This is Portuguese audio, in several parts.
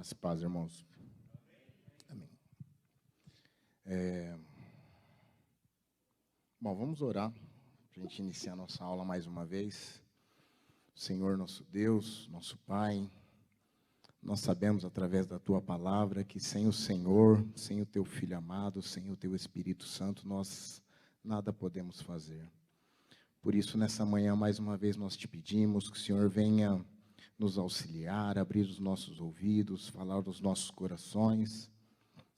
Graças e paz, irmãos. Amém. Bom, vamos orar para a gente iniciar a nossa aula mais uma vez. Senhor, nosso Deus, nosso Pai, nós sabemos através da Tua palavra que sem o Senhor, sem o Teu Filho amado, sem o Teu Espírito Santo, nós nada podemos fazer. Por isso, nessa manhã, mais uma vez, nós te pedimos que o Senhor venha nos auxiliar, abrir os nossos ouvidos, falar dos nossos corações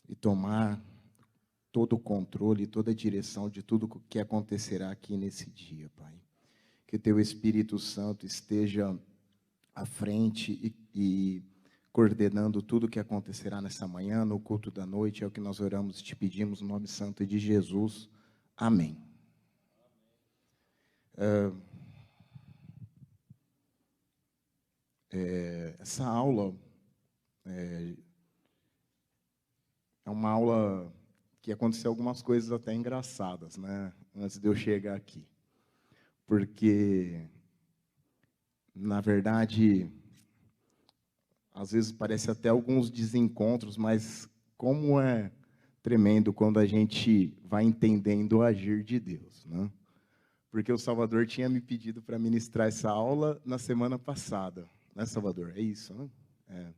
e tomar todo o controle, toda a direção de tudo o que acontecerá aqui nesse dia, Pai. Que Teu Espírito Santo esteja à frente e coordenando tudo o que acontecerá nessa manhã, no culto da noite, é o que nós oramos e te pedimos, no nome santo de Jesus. Amém. Essa aula é uma aula que aconteceu algumas coisas até engraçadas, né? Antes de eu chegar aqui. Porque, na verdade, às vezes parece até alguns desencontros, mas como é tremendo quando a gente vai entendendo o agir de Deus, né? Porque o Salvador tinha me pedido para ministrar essa aula na semana passada. Né, Salvador? É isso, né? É.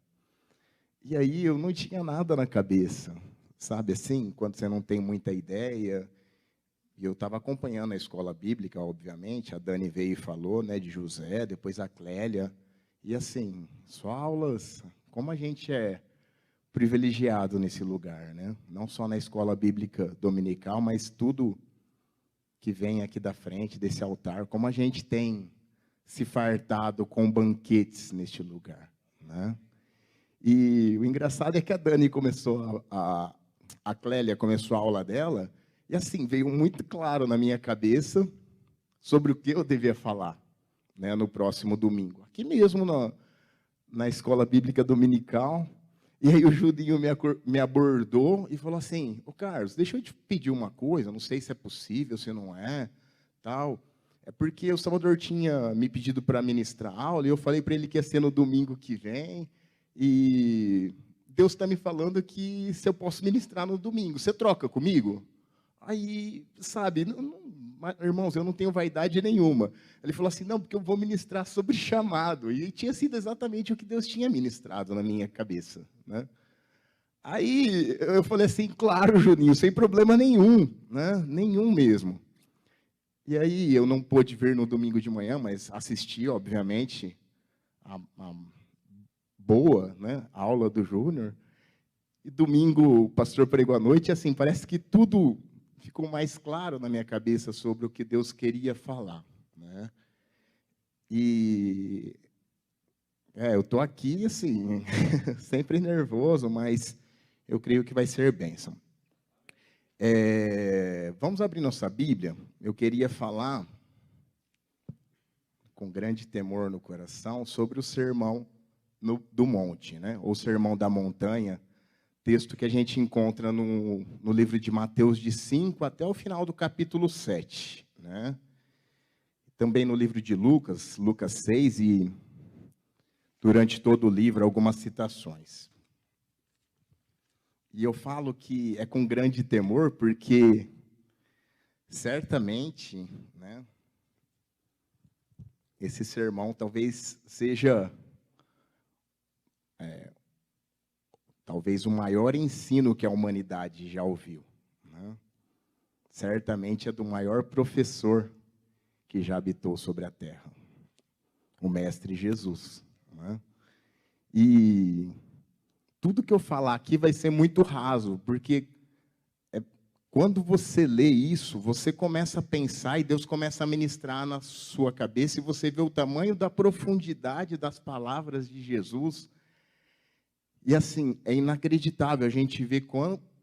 E aí eu não tinha nada na cabeça, sabe assim? Quando você não tem muita ideia. E eu estava acompanhando a escola bíblica, obviamente. A Dani veio e falou, né, de José, depois a Clélia. E assim, só aulas, como a gente é privilegiado nesse lugar, né? Não só na escola bíblica dominical, mas tudo que vem aqui da frente, desse altar, como a gente tem se fartado com banquetes neste lugar, né? E o engraçado é que a Dani começou, a Clélia começou a aula dela, e assim, veio muito claro na minha cabeça sobre o que eu devia falar, né, no próximo domingo. Aqui mesmo na escola bíblica dominical. E aí o Judinho me abordou e falou assim: ô Carlos, deixa eu te pedir uma coisa, não sei se é possível, se não é, tal. É porque o Salvador tinha me pedido para ministrar aula, e eu falei para ele que ia ser no domingo que vem, e Deus está me falando que se eu posso ministrar no domingo, você troca comigo? Aí, sabe, irmãos, eu não tenho vaidade nenhuma. Ele falou assim: não, porque eu vou ministrar sobre chamado. E tinha sido exatamente o que Deus tinha ministrado na minha cabeça, né? Aí eu falei assim: claro, Juninho, sem problema nenhum, né? Nenhum mesmo. E aí eu não pude vir no domingo de manhã, mas assisti, obviamente, a boa, né, aula do Júnior. E domingo o pastor pregou à noite, e assim, parece que tudo ficou mais claro na minha cabeça sobre o que Deus queria falar, né? E eu estou aqui, assim, sempre nervoso, mas eu creio que vai ser bênção. Vamos abrir nossa Bíblia. Eu queria falar, com grande temor no coração, sobre o sermão do monte, né? Ou sermão da montanha, texto que a gente encontra no livro de Mateus, de 5 até o final do capítulo 7. Né? Também no livro de Lucas 6, e durante todo o livro, algumas citações. E eu falo que é com grande temor, porque certamente, né, esse sermão talvez seja talvez o maior ensino que a humanidade já ouviu, né? Certamente é do maior professor que já habitou sobre a terra, o Mestre Jesus, né? E tudo que eu falar aqui vai ser muito raso, porque quando você lê isso, você começa a pensar e Deus começa a ministrar na sua cabeça, e você vê o tamanho da profundidade das palavras de Jesus. E assim, é inacreditável a gente ver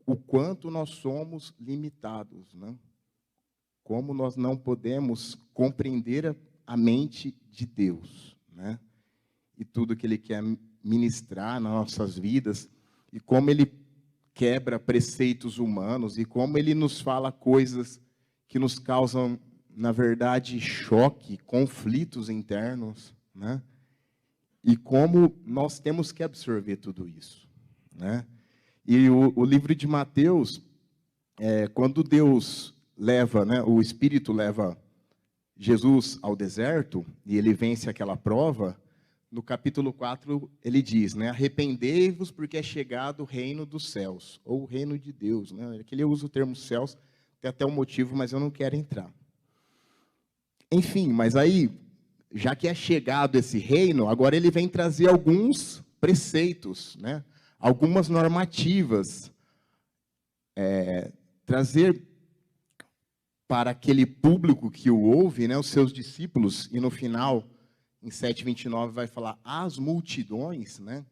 o quanto nós somos limitados, né? Como nós não podemos compreender a mente de Deus, né? E tudo que Ele quer ministrar nas nossas vidas, e como Ele quebra preceitos humanos, e como Ele nos fala coisas que nos causam, na verdade, choque, conflitos internos, né? e como nós temos que absorver tudo isso, né? E o livro de Mateus, quando Deus leva, né, o Espírito leva Jesus ao deserto, e ele vence aquela prova, no capítulo 4 ele diz, né, arrependei-vos porque é chegado o reino dos céus, ou o reino de Deus, né? Aqui ele usa o termo céus, tem até um motivo, mas eu não quero entrar. Enfim, mas aí, já que é chegado esse reino, agora ele vem trazer alguns preceitos, né? Algumas normativas, trazer para aquele público que o ouve, né, os seus discípulos, e no final, em 7:29, vai falar as multidões, né?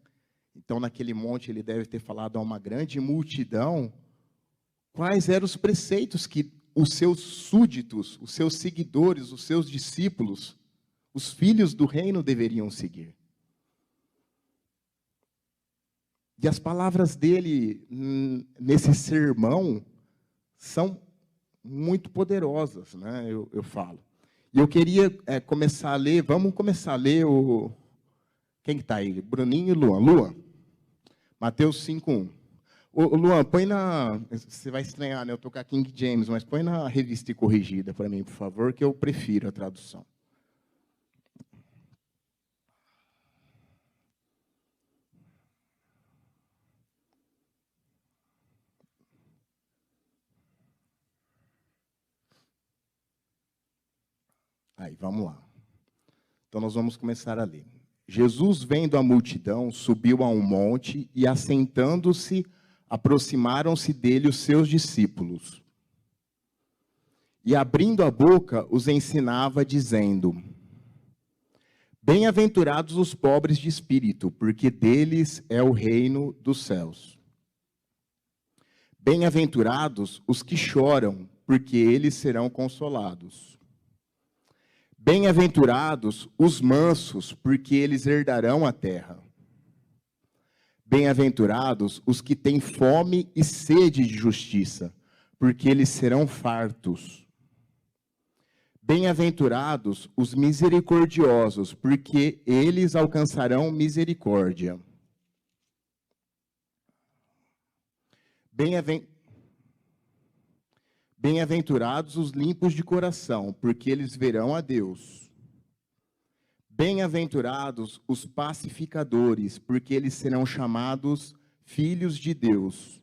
Então, naquele monte, ele deve ter falado a uma grande multidão, quais eram os preceitos que os seus súditos, os seus seguidores, os seus discípulos, os filhos do reino deveriam seguir. E as palavras dele nesse sermão são muito poderosas, né? Eu falo. E eu queria começar a ler, vamos começar a ler o... Quem que está aí? Bruninho e Luan. Luan, Mateus 5:1. Ô, Luan, põe na... Você vai estranhar, né? Eu estou com a King James, mas põe na revista e corrigida para mim, por favor, que eu prefiro a tradução. Aí, vamos lá. Então, nós vamos começar a ler. Jesus, vendo a multidão, subiu a um monte e, assentando-se, aproximaram-se dele os seus discípulos. E, abrindo a boca, os ensinava, dizendo: bem-aventurados os pobres de espírito, porque deles é o reino dos céus. Bem-aventurados os que choram, porque eles serão consolados. Bem-aventurados os mansos, porque eles herdarão a terra. Bem-aventurados os que têm fome e sede de justiça, porque eles serão fartos. Bem-aventurados os misericordiosos, porque eles alcançarão misericórdia. Bem-aventurados os limpos de coração, porque eles verão a Deus. Bem-aventurados os pacificadores, porque eles serão chamados filhos de Deus.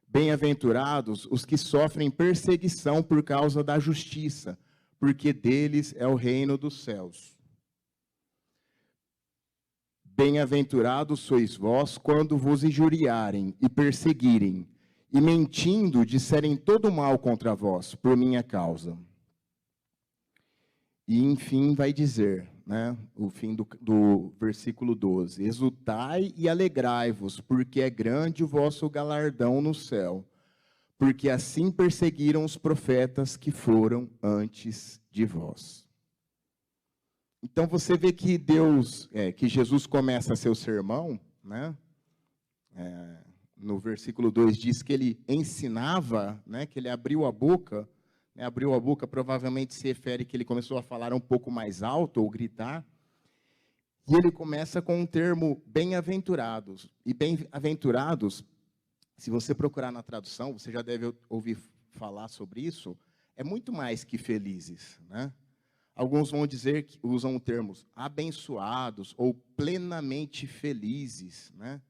Bem-aventurados os que sofrem perseguição por causa da justiça, porque deles é o reino dos céus. Bem-aventurados sois vós quando vos injuriarem e perseguirem, e mentindo disserem todo mal contra vós, por minha causa. E, enfim, vai dizer, né, o fim do versículo 12, exultai e alegrai-vos, porque é grande o vosso galardão no céu, porque assim perseguiram os profetas que foram antes de vós. Então, você vê que que Jesus começa seu sermão, né, no versículo 2 diz que ele ensinava, né, que ele abriu a boca, né, abriu a boca provavelmente se refere que ele começou a falar um pouco mais alto ou gritar, e ele começa com um termo bem-aventurados, e bem-aventurados, se você procurar na tradução, você já deve ouvir falar sobre isso, é muito mais que felizes, né? Alguns vão dizer que usam termos abençoados ou plenamente felizes, né?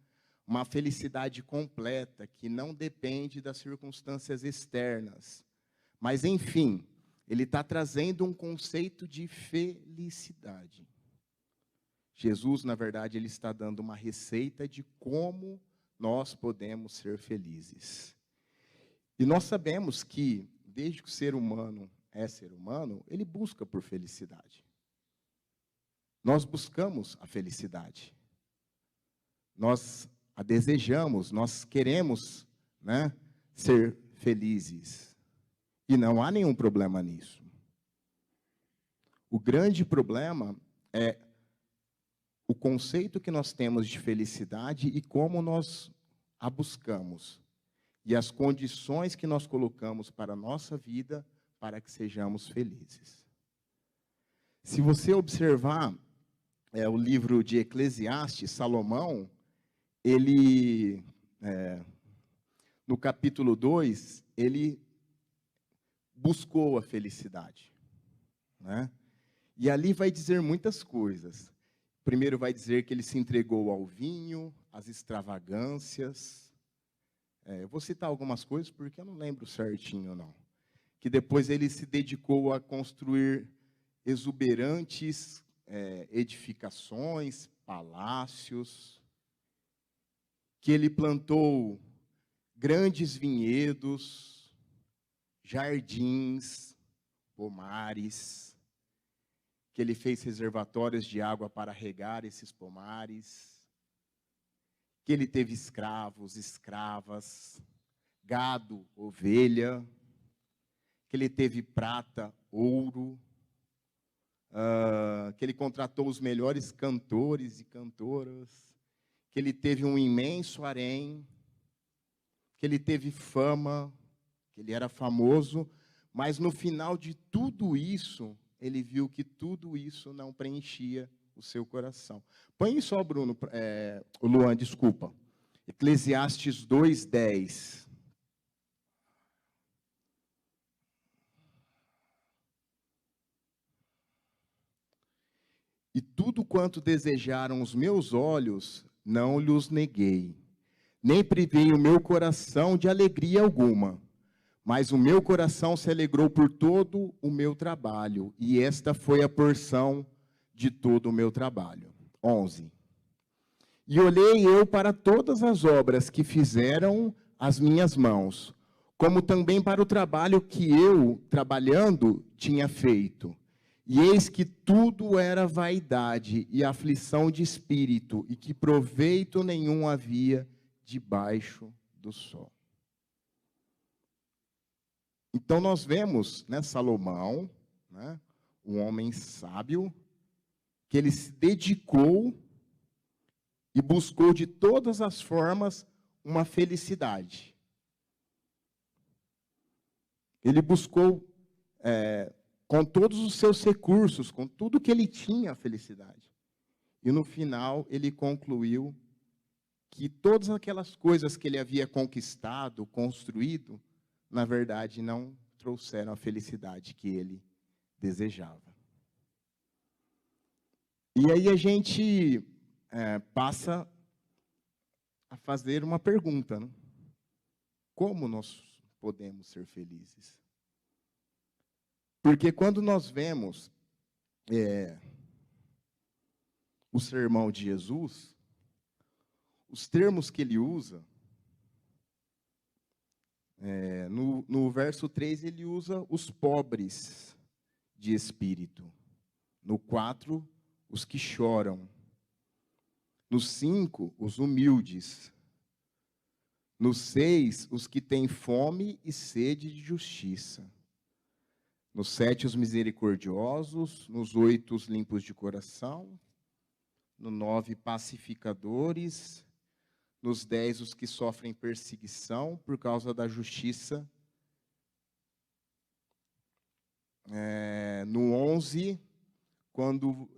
Uma felicidade completa que não depende das circunstâncias externas. Mas, enfim, ele está trazendo um conceito de felicidade. Jesus, na verdade, ele está dando uma receita de como nós podemos ser felizes. E nós sabemos que, desde que o ser humano é ser humano, ele busca por felicidade. Nós buscamos a felicidade. Nós a desejamos, nós queremos, né, ser felizes. E não há nenhum problema nisso. O grande problema é o conceito que nós temos de felicidade e como nós a buscamos. E as condições que nós colocamos para a nossa vida para que sejamos felizes. Se você observar o livro de Eclesiastes, Salomão, ele, no capítulo 2, ele buscou a felicidade, né? E ali vai dizer muitas coisas. Primeiro vai dizer que ele se entregou ao vinho, às extravagâncias. Eu vou citar algumas coisas porque eu não lembro certinho, não. Que depois ele se dedicou a construir exuberantes edificações, palácios, que ele plantou grandes vinhedos, jardins, pomares, que ele fez reservatórios de água para regar esses pomares, que ele teve escravos, escravas, gado, ovelha, que ele teve prata, ouro, que ele contratou os melhores cantores e cantoras, que ele teve um imenso harém, que ele teve fama, que ele era famoso, mas no final de tudo isso, ele viu que tudo isso não preenchia o seu coração. Põe só, Bruno, o Luan, desculpa. Eclesiastes 2:10. E tudo quanto desejaram os meus olhos, não lhes neguei. Nem privei o meu coração de alegria alguma. Mas o meu coração se alegrou por todo o meu trabalho, e esta foi a porção de todo o meu trabalho. 11. E olhei eu para todas as obras que fizeram as minhas mãos, como também para o trabalho que eu, trabalhando, tinha feito. E eis que tudo era vaidade e aflição de espírito, e que proveito nenhum havia debaixo do sol. Então nós vemos, né, Salomão, né, um homem sábio, que ele se dedicou e buscou de todas as formas uma felicidade. Ele buscou, com todos os seus recursos, com tudo que ele tinha, a felicidade. E no final ele concluiu que todas aquelas coisas que ele havia conquistado, construído, na verdade, não trouxeram a felicidade que ele desejava. E aí a gente passa a fazer uma pergunta, né? Como nós podemos ser felizes? Porque quando nós vemos o sermão de Jesus, os termos que ele usa, no verso 3, ele usa os pobres de espírito. No 4, os que choram. No 5, os humildes. No 6, os que têm fome e sede de justiça. No 7, os misericordiosos. Nos 8, os limpos de coração. No 9, pacificadores. Nos 10, os que sofrem perseguição por causa da justiça. No 11, quando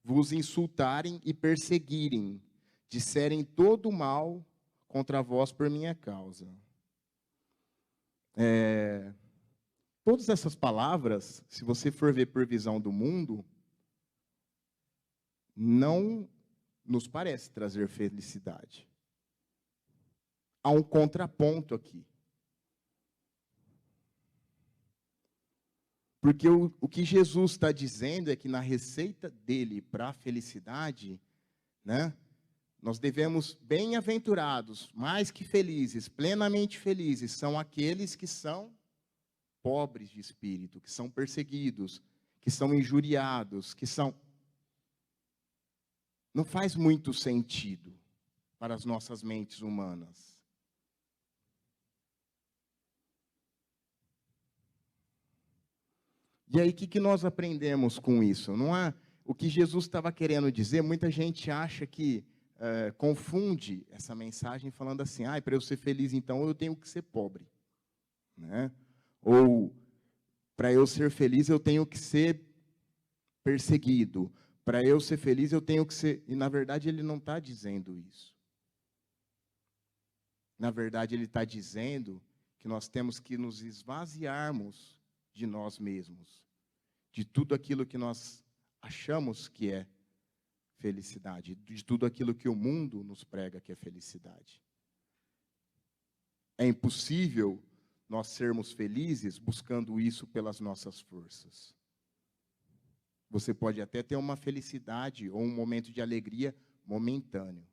vos insultarem e perseguirem, disserem todo mal contra vós por minha causa. Todas essas palavras, se você for ver por visão do mundo, não nos parece trazer felicidade. Há um contraponto aqui. Porque o que Jesus está dizendo é que na receita dele para a felicidade, né, nós devemos, bem-aventurados, mais que felizes, plenamente felizes, são aqueles que são pobres de espírito, que são perseguidos, que são injuriados, que são... Não faz muito sentido para as nossas mentes humanas. E aí, o que nós aprendemos com isso? Não é o que Jesus estava querendo dizer. Muita gente acha que confunde essa mensagem falando assim: para eu ser feliz, então, eu tenho que ser pobre. Né? Ou, para eu ser feliz, eu tenho que ser perseguido. Para eu ser feliz, eu tenho que ser... E, na verdade, ele não está dizendo isso. Na verdade, ele está dizendo que nós temos que nos esvaziarmos de nós mesmos, de tudo aquilo que nós achamos que é felicidade, de tudo aquilo que o mundo nos prega que é felicidade. É impossível nós sermos felizes buscando isso pelas nossas forças. Você pode até ter uma felicidade ou um momento de alegria momentâneo,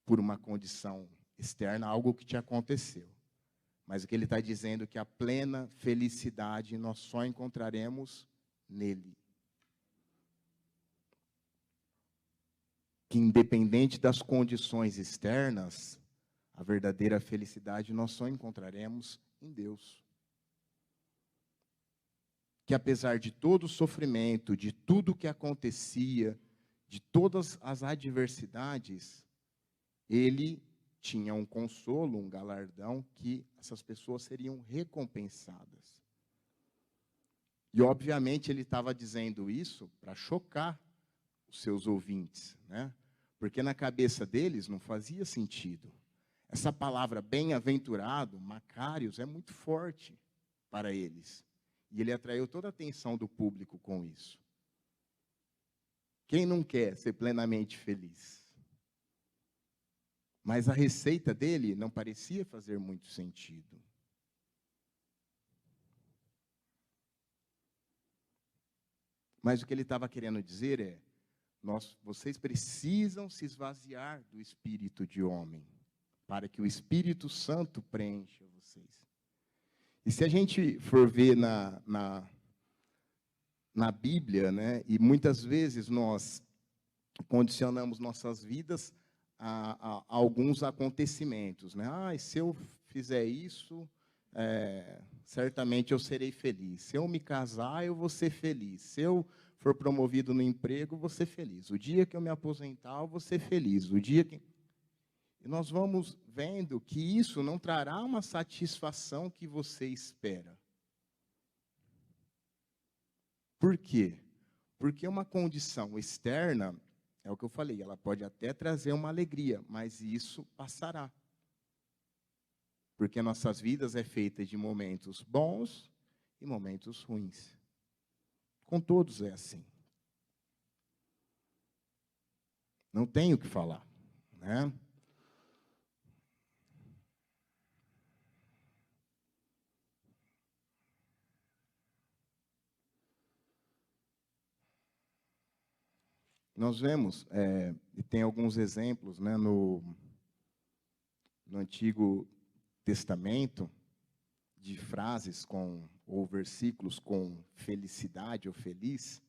por uma condição externa, algo que te aconteceu. Mas o que ele está dizendo é que a plena felicidade nós só encontraremos nele. Que independente das condições externas, a verdadeira felicidade nós só encontraremos em Deus. Que apesar de todo o sofrimento, de tudo que acontecia, de todas as adversidades, ele tinha um consolo, um galardão, que essas pessoas seriam recompensadas. E, obviamente, ele estava dizendo isso para chocar os seus ouvintes, né? Porque na cabeça deles não fazia sentido. Essa palavra bem-aventurado, Macários, é muito forte para eles. E ele atraiu toda a atenção do público com isso. Quem não quer ser plenamente feliz? Mas a receita dele não parecia fazer muito sentido. Mas o que ele estava querendo dizer é, vocês precisam se esvaziar do espírito de homem, para que o Espírito Santo preencha vocês. E se a gente for ver na Bíblia, né, e muitas vezes nós condicionamos nossas vidas a alguns acontecimentos, né? Se eu fizer isso, certamente eu serei feliz. Se eu me casar, eu vou ser feliz. Se eu for promovido no emprego, eu vou ser feliz. O dia que eu me aposentar, eu vou ser feliz. O dia que... E nós vamos vendo que isso não trará uma satisfação que você espera. Por quê? Porque uma condição externa, é o que eu falei, ela pode até trazer uma alegria, mas isso passará. Porque nossas vidas é feita de momentos bons e momentos ruins. Com todos é assim. Não tenho o que falar, né? Nós vemos, e tem alguns exemplos, né, no Antigo Testamento, de frases ou versículos com felicidade ou feliz,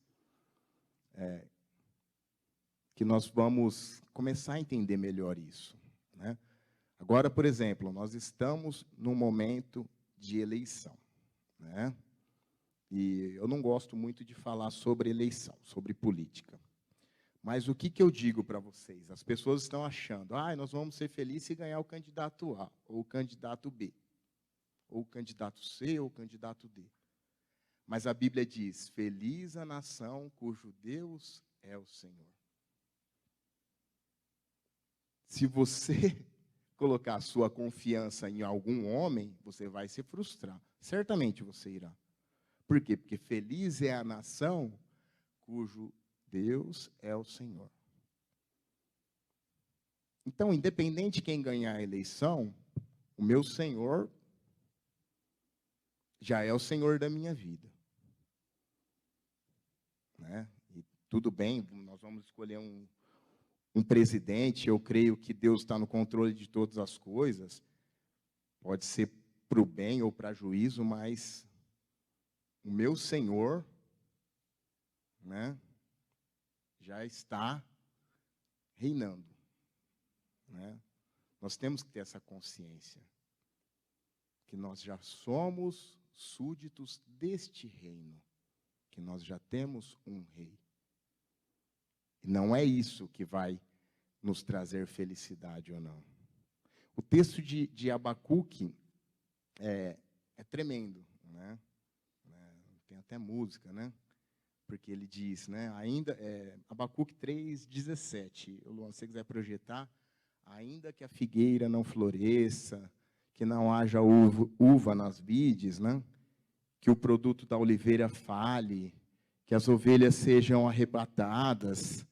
que nós vamos começar a entender melhor isso, né? Agora, por exemplo, nós estamos num momento de eleição, né? E eu não gosto muito de falar sobre eleição, sobre política. Mas o que eu digo para vocês? As pessoas estão achando, nós vamos ser felizes se ganhar o candidato A, ou o candidato B, ou o candidato C, ou o candidato D. Mas a Bíblia diz, feliz a nação cujo Deus é o Senhor. Se você colocar a sua confiança em algum homem, você vai se frustrar. Certamente você irá. Por quê? Porque feliz é a nação cujo Deus é o Senhor. Então, independente de quem ganhar a eleição, o meu Senhor já é o Senhor da minha vida. Né? E tudo bem, nós vamos escolher um presidente, eu creio que Deus está no controle de todas as coisas, pode ser para o bem ou para juízo, mas o meu Senhor, né, já está reinando. Né? Nós temos que ter essa consciência, que nós já somos súditos deste reino, que nós já temos um rei. E não é isso que vai nos trazer felicidade ou não. O texto de Abacuque é tremendo, né? Tem até música, né? porque ele diz, né, ainda, Abacuque 3:17, Luan, se você quiser projetar, ainda que a figueira não floresça, que não haja uva nas vides, né, que o produto da oliveira fale, que as ovelhas sejam arrebatadas,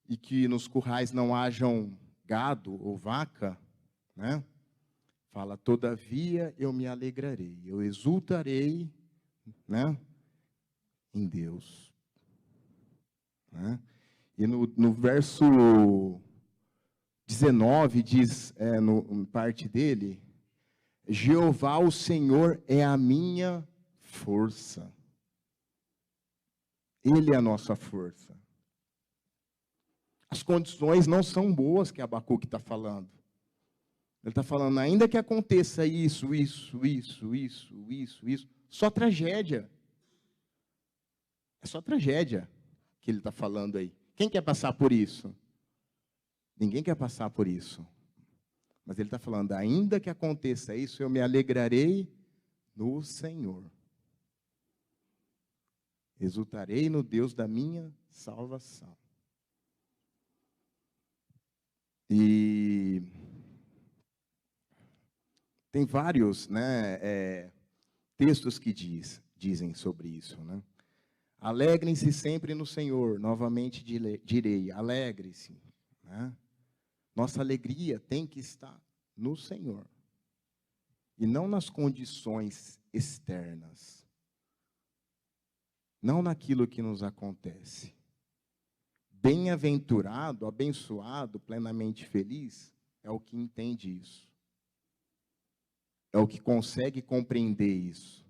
e que nos currais não hajam gado ou vaca, né? Fala, todavia eu me alegrarei, eu exultarei, né, em Deus. Né? E no verso 19 diz, no parte dele, Jeová o Senhor é a minha força. Ele é a nossa força. As condições não são boas que Abacuque está falando. Ele está falando, ainda que aconteça isso, só tragédia. É só tragédia que ele está falando aí. Quem quer passar por isso? Ninguém quer passar por isso. Mas ele está falando, ainda que aconteça isso, eu me alegrarei no Senhor. Exultarei no Deus da minha salvação. E tem vários, né, textos que dizem sobre isso. Né? Alegrem-se sempre no Senhor, novamente direi, alegre-se. Né? Nossa alegria tem que estar no Senhor. E não nas condições externas. Não naquilo que nos acontece. Bem-aventurado, abençoado, plenamente feliz, é o que entende isso. É o que consegue compreender isso.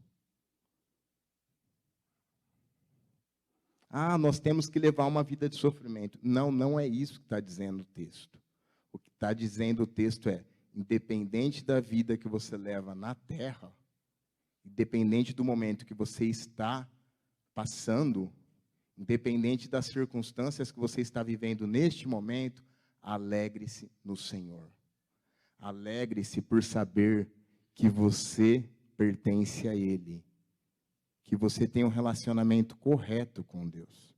Ah, nós temos que levar uma vida de sofrimento. Não, não é isso que está dizendo o texto. O que está dizendo o texto é, independente da vida que você leva na terra, independente do momento que você está passando, independente das circunstâncias que você está vivendo neste momento, alegre-se no Senhor. Alegre-se por saber que você pertence a Ele, que você tem um relacionamento correto com Deus.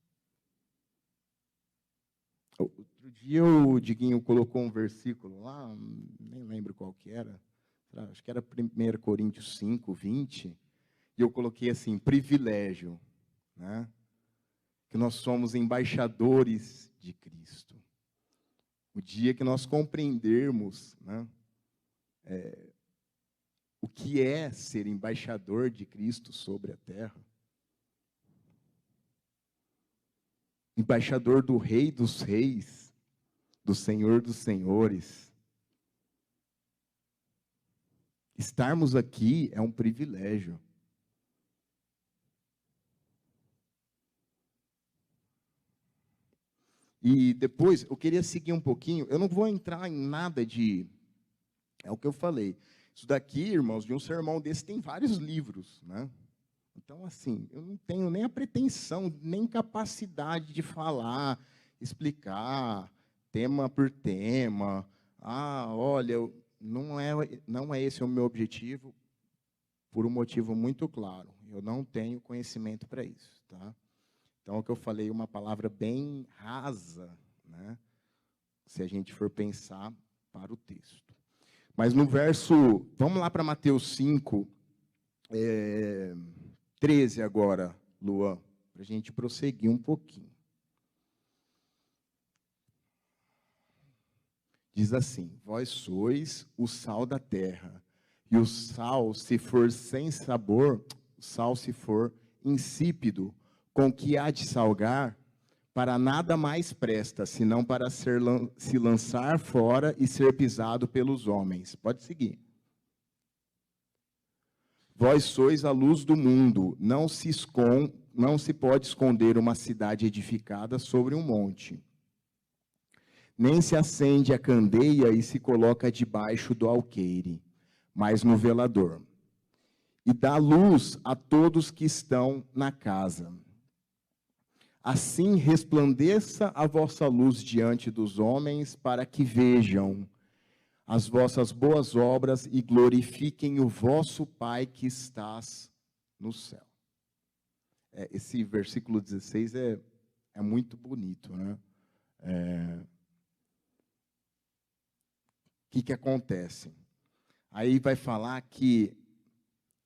Outro dia o Diguinho colocou um versículo lá, nem lembro qual que era, acho que era 1 Coríntios 5:20, e eu coloquei assim, privilégio, né? Que nós somos embaixadores de Cristo. O dia que nós compreendermos, né, o que é ser embaixador de Cristo sobre a terra, embaixador do Rei dos Reis, do Senhor dos Senhores, estarmos aqui é um privilégio. E depois, eu queria seguir um pouquinho, eu não vou entrar em nada de... É o que eu falei. Isso daqui, irmãos, de um sermão desse tem vários livros, né? Então, assim, eu não tenho nem a pretensão, nem capacidade de falar, explicar, tema por tema. Ah, olha, não é esse o meu objetivo, por um motivo muito claro. Eu não tenho conhecimento para isso, tá? Então, o que eu falei, uma palavra bem rasa, né? Se a gente for pensar para o texto. Mas no verso, vamos lá para Mateus 5, 13 agora, Luan, para a gente prosseguir um pouquinho. Diz assim, vós sois o sal da terra, e o sal, se for sem sabor, o sal, se for insípido, com que há de salgar, para nada mais presta, senão para se lançar fora e ser pisado pelos homens. Pode seguir. Vós sois a luz do mundo, não se pode esconder uma cidade edificada sobre um monte. Nem se acende a candeia e se coloca debaixo do alqueire, mas no velador. E dá luz a todos que estão na casa. Assim resplandeça a vossa luz diante dos homens, para que vejam as vossas boas obras e glorifiquem o vosso Pai que estás no céu. esse versículo 16 é muito bonito, né? O que acontece? Aí vai falar que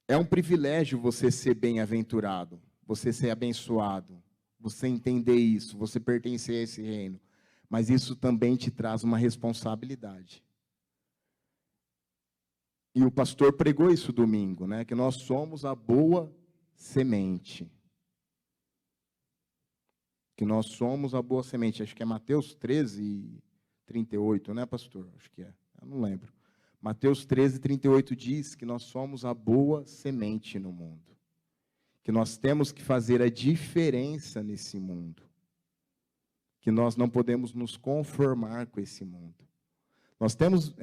é um privilégio você ser bem-aventurado, você ser abençoado, você entender isso, você pertencer a esse reino. Mas isso também te traz uma responsabilidade. E o pastor pregou isso domingo, né? Que nós somos a boa semente. Que nós somos a boa semente. Acho que é Mateus 13, 38, né, pastor? Acho que é. Eu não lembro. Mateus 13, 38 diz que nós somos a boa semente no mundo. Que nós temos que fazer a diferença nesse mundo. Que nós não podemos nos conformar com esse mundo. Nós temos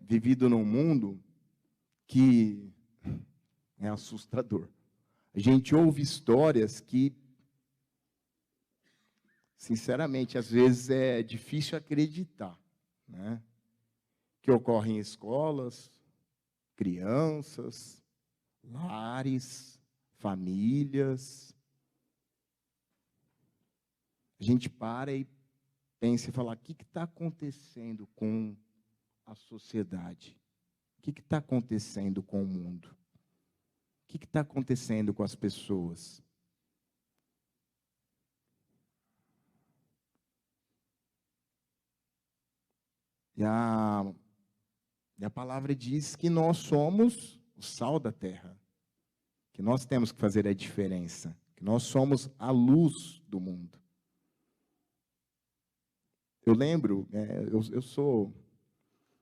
vivido num mundo que é assustador. A gente ouve histórias que, sinceramente, às vezes é difícil acreditar, né? Que ocorrem em escolas, crianças, lares, famílias. A gente para e pensa e fala, o que está acontecendo com a sociedade? O que está acontecendo com o mundo? O que está acontecendo com as pessoas? E a palavra diz que nós somos o sal da terra, que nós temos que fazer a diferença, que nós somos a luz do mundo. Eu lembro,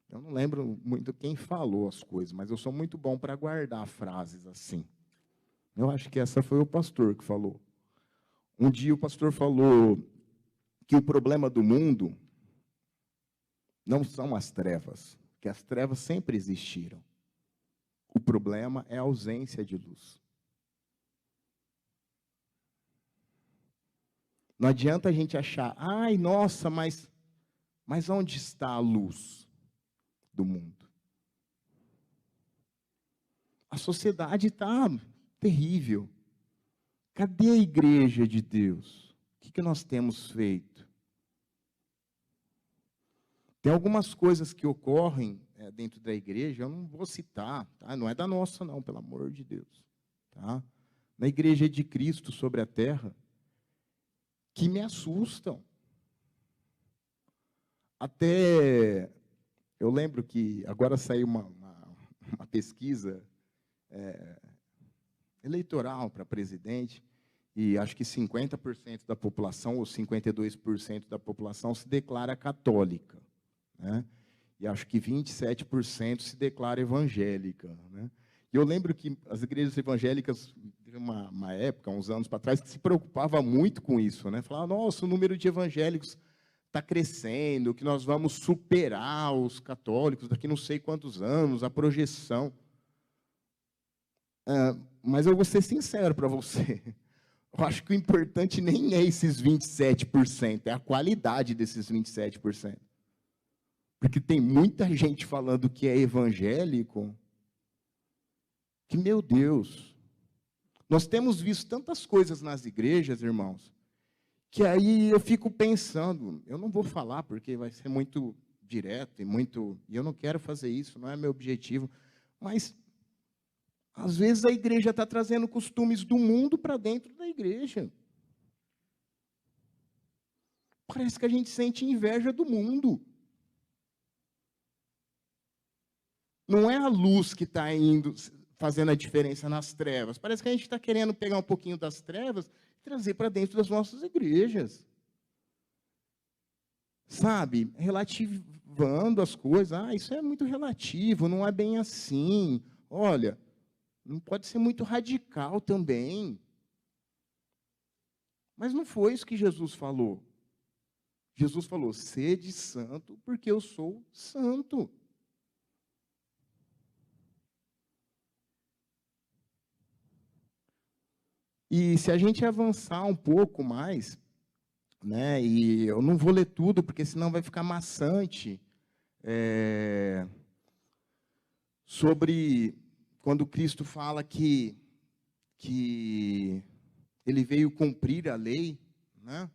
eu não lembro muito quem falou as coisas, mas eu sou muito bom para guardar frases assim. Eu acho que essa foi o pastor que falou. Um dia o pastor falou que o problema do mundo não são as trevas, que as trevas sempre existiram. O problema é a ausência de luz. Não adianta a gente achar, ai, nossa, mas onde está a luz do mundo? A sociedade está terrível. Cadê a igreja de Deus? O que nós temos feito? Tem algumas coisas que ocorrem dentro da igreja, eu não vou citar, tá? Não é da nossa não, pelo amor de Deus. Tá? Na igreja de Cristo sobre a terra, que me assustam. Até, eu lembro que agora saiu uma pesquisa eleitoral para presidente, e acho que 50% da população, ou 52% da população, se declara católica, né? E acho que 27% se declara evangélica, né? E eu lembro que as igrejas evangélicas, teve uma época, uns anos para trás, que se preocupava muito com isso, né? Falava, nossa, o número de evangélicos está crescendo, que nós vamos superar os católicos daqui não sei quantos anos, a projeção. Mas eu vou ser sincero para você. Eu acho que o importante nem é esses 27%, é a qualidade desses 27%. Porque tem muita gente falando que é evangélico, que, meu Deus, nós temos visto tantas coisas nas igrejas, irmãos, que aí eu fico pensando, eu não vou falar porque vai ser muito direto e eu não quero fazer isso, não é meu objetivo, mas às vezes a igreja está trazendo costumes do mundo para dentro da igreja. Parece que a gente sente inveja do mundo. Não é a luz que está indo, fazendo a diferença nas trevas. Parece que a gente está querendo pegar um pouquinho das trevas e trazer para dentro das nossas igrejas. Sabe? Relativando as coisas. Ah, isso é muito relativo, não é bem assim. Olha, não pode ser muito radical também. Mas não foi isso que Jesus falou. Jesus falou, sede santo, porque eu sou santo. E se a gente avançar um pouco mais, né, e eu não vou ler tudo, porque senão vai ficar maçante, sobre quando Cristo fala que ele veio cumprir a lei, né?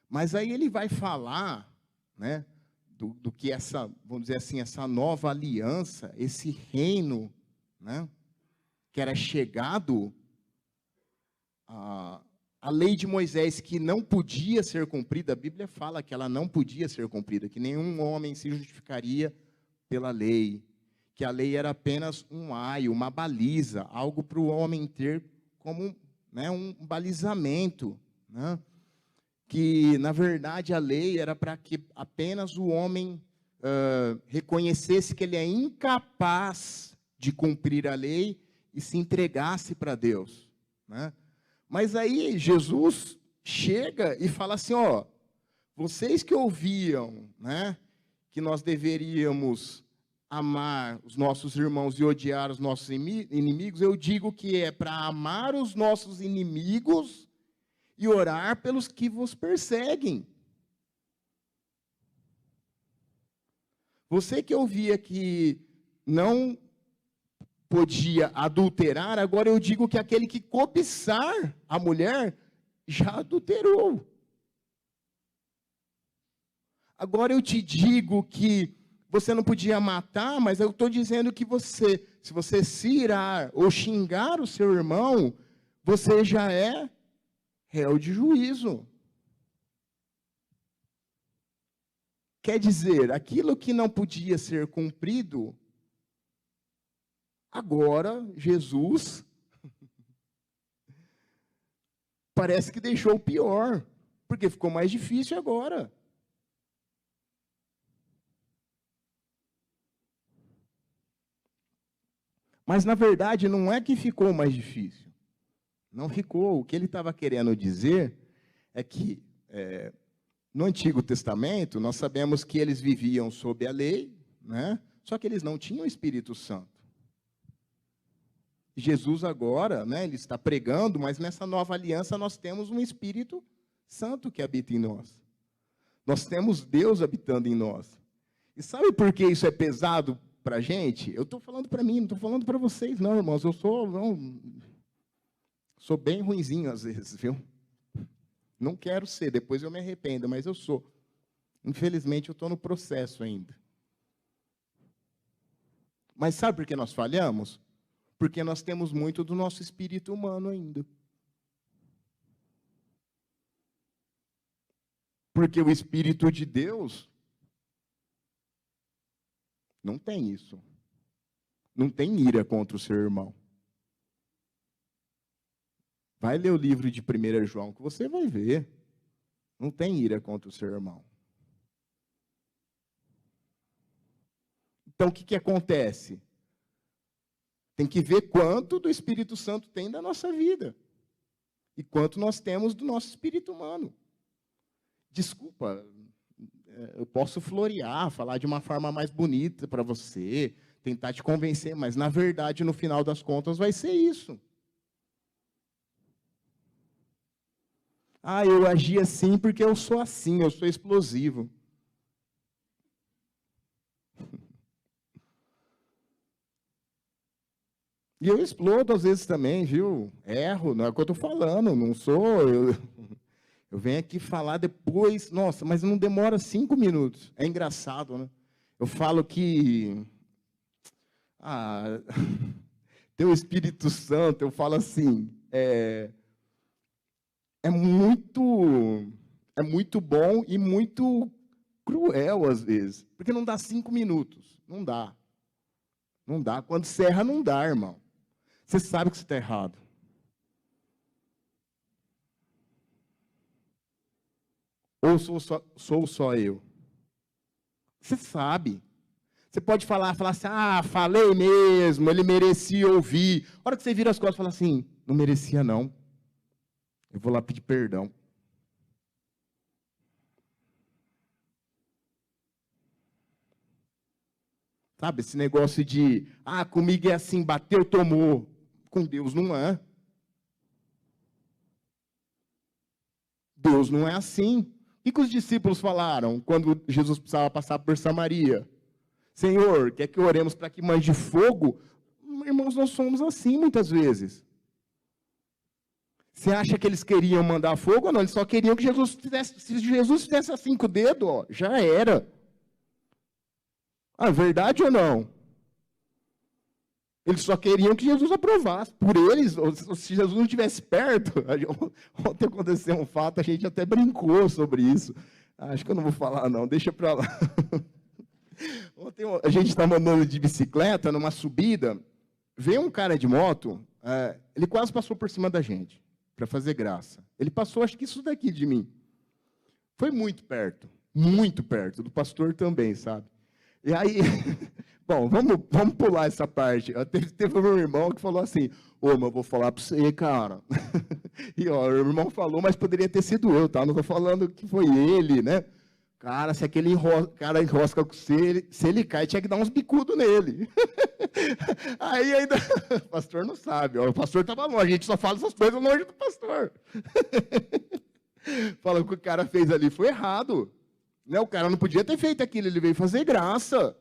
Mas aí ele vai falar, né, do que essa, vamos dizer assim, essa nova aliança, esse reino, né, que era chegado, a lei de Moisés, que não podia ser cumprida, a Bíblia fala que ela não podia ser cumprida, que nenhum homem se justificaria pela lei, que a lei era apenas um aio, uma baliza, algo para o homem ter como, né, um balizamento, né? Que, na verdade, a lei era para que apenas o homem reconhecesse que ele é incapaz de cumprir a lei e se entregasse para Deus, né? Mas aí Jesus chega e fala assim, ó, vocês que ouviam, né, que nós deveríamos amar os nossos irmãos e odiar os nossos inimigos, eu digo que é para amar os nossos inimigos e orar pelos que vos perseguem. Você que ouvia que não podia adulterar, agora eu digo que aquele que cobiçar a mulher já adulterou. Agora eu te digo que você não podia matar, mas eu estou dizendo que você, se você se irar ou xingar o seu irmão, você já é réu de juízo. Quer dizer, aquilo que não podia ser cumprido, agora Jesus parece que deixou pior, porque ficou mais difícil agora. Mas, na verdade, não é que ficou mais difícil. Não ficou. O que ele estava querendo dizer é que, no Antigo Testamento, nós sabemos que eles viviam sob a lei, né? Só que eles não tinham o Espírito Santo. Jesus agora, né, ele está pregando, mas nessa nova aliança nós temos um Espírito Santo que habita em nós. Nós temos Deus habitando em nós. E sabe por que isso é pesado para a gente? Eu estou falando para mim, não estou falando para vocês, não, irmãos. Eu sou bem ruinzinho às vezes, viu? Não quero ser, depois eu me arrependo, mas eu sou. Infelizmente, eu estou no processo ainda. Mas sabe por que nós falhamos? Porque nós temos muito do nosso espírito humano ainda. Porque o Espírito de Deus não tem isso. Não tem ira contra o seu irmão. Vai ler o livro de 1 João, que você vai ver. Não tem ira contra o seu irmão. Então, o que acontece? Tem que ver quanto do Espírito Santo tem da nossa vida. E quanto nós temos do nosso espírito humano. Desculpa, eu posso florear, falar de uma forma mais bonita para você, tentar te convencer, mas, na verdade, no final das contas, vai ser isso. Ah, eu agi assim porque eu sou assim, eu sou explosivo. E eu explodo às vezes também, viu? Erro, não é o que eu estou falando, não sou. Eu venho aqui falar depois, nossa, mas não demora 5 minutos. É engraçado, né? Eu falo que tem o Espírito Santo, eu falo assim, é muito bom e muito cruel às vezes, porque não dá 5 minutos, não dá. Não dá, quando você erra, não dá, irmão. Você sabe que você está errado. Ou sou só eu? Você sabe. Você pode falar assim, falei mesmo, ele merecia ouvir. A hora que você vira as costas e fala assim, não merecia não. Eu vou lá pedir perdão. Sabe, esse negócio de, comigo é assim, bateu, tomou. Com Deus não é. Deus não é assim. O que os discípulos falaram quando Jesus precisava passar por Samaria? Senhor, quer que oremos para que mande fogo? Irmãos, nós somos assim muitas vezes. Você acha que eles queriam mandar fogo ou não? Eles só queriam que Jesus fizesse. Se Jesus fizesse assim com o dedo, ó, já era. Ah, verdade ou não? Eles só queriam que Jesus aprovasse. Por eles, se Jesus não estivesse perto. Ontem aconteceu um fato, a gente até brincou sobre isso. Acho que eu não vou falar, não, deixa para lá. Ontem a gente estava andando de bicicleta numa subida, veio um cara de moto, ele quase passou por cima da gente, para fazer graça. Ele passou, acho que isso daqui de mim. Foi muito perto, do pastor também, sabe? E aí, bom, vamos pular essa parte. Teve um irmão que falou assim, ô, mas eu vou falar para você, cara. E ó, o irmão falou, mas poderia ter sido eu, tá? Não estou falando que foi ele, né? Cara, se aquele cara enrosca com você, se ele cai, tinha que dar uns bicudos nele. Aí ainda, o pastor não sabe, ó, o pastor estava longe, a gente só fala essas coisas longe do pastor. Fala que o cara fez ali foi errado. Né? O cara não podia ter feito aquilo, ele veio fazer graça.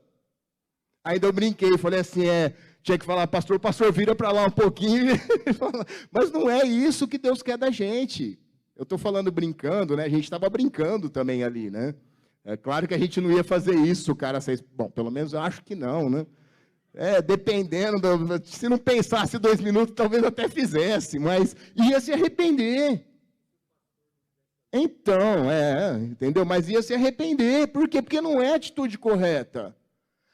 Ainda eu brinquei, falei assim, tinha que falar, pastor, vira para lá um pouquinho. Mas não é isso que Deus quer da gente. Eu estou falando brincando, né? A gente estava brincando também ali, né? É claro que a gente não ia fazer isso, cara. Bom, pelo menos eu acho que não, né? Dependendo, se não pensasse 2 minutos, talvez até fizesse, mas ia se arrepender. Então, entendeu? Mas ia se arrepender. Por quê? Porque não é a atitude correta.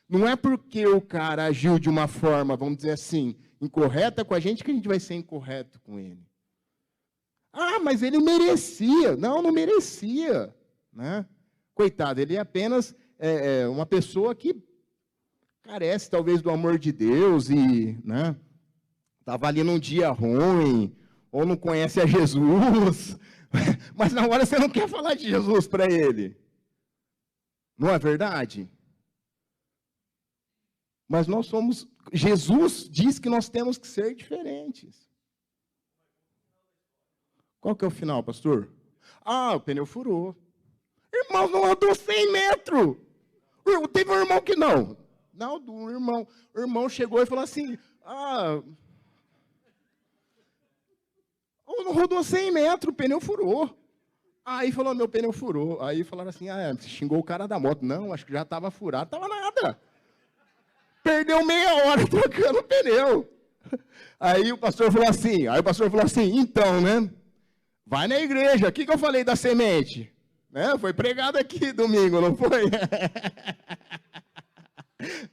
Não é porque o cara agiu de uma forma, vamos dizer assim, incorreta com a gente, que a gente vai ser incorreto com ele. Ah, mas ele merecia. Não, não merecia. Né? Coitado, ele é apenas uma pessoa que carece, talvez, do amor de Deus e estava ali num dia ruim, ou não conhece a Jesus, mas na hora você não quer falar de Jesus para ele. Não é verdade? Mas nós somos... Jesus diz que nós temos que ser diferentes. Qual que é o final, pastor? Ah, o pneu furou. Irmão, não andou 100 metros. Teve um irmão que não. Não, do irmão. O irmão chegou e falou assim, não rodou 100 metros, o pneu furou. Aí falou, meu pneu furou. Aí falaram assim, xingou o cara da moto. Não, acho que já estava furado. Estava nada. Perdeu meia hora trocando o pneu. Aí o pastor falou assim, então, né? Vai na igreja. O que eu falei da semente? Foi pregado aqui domingo, não foi?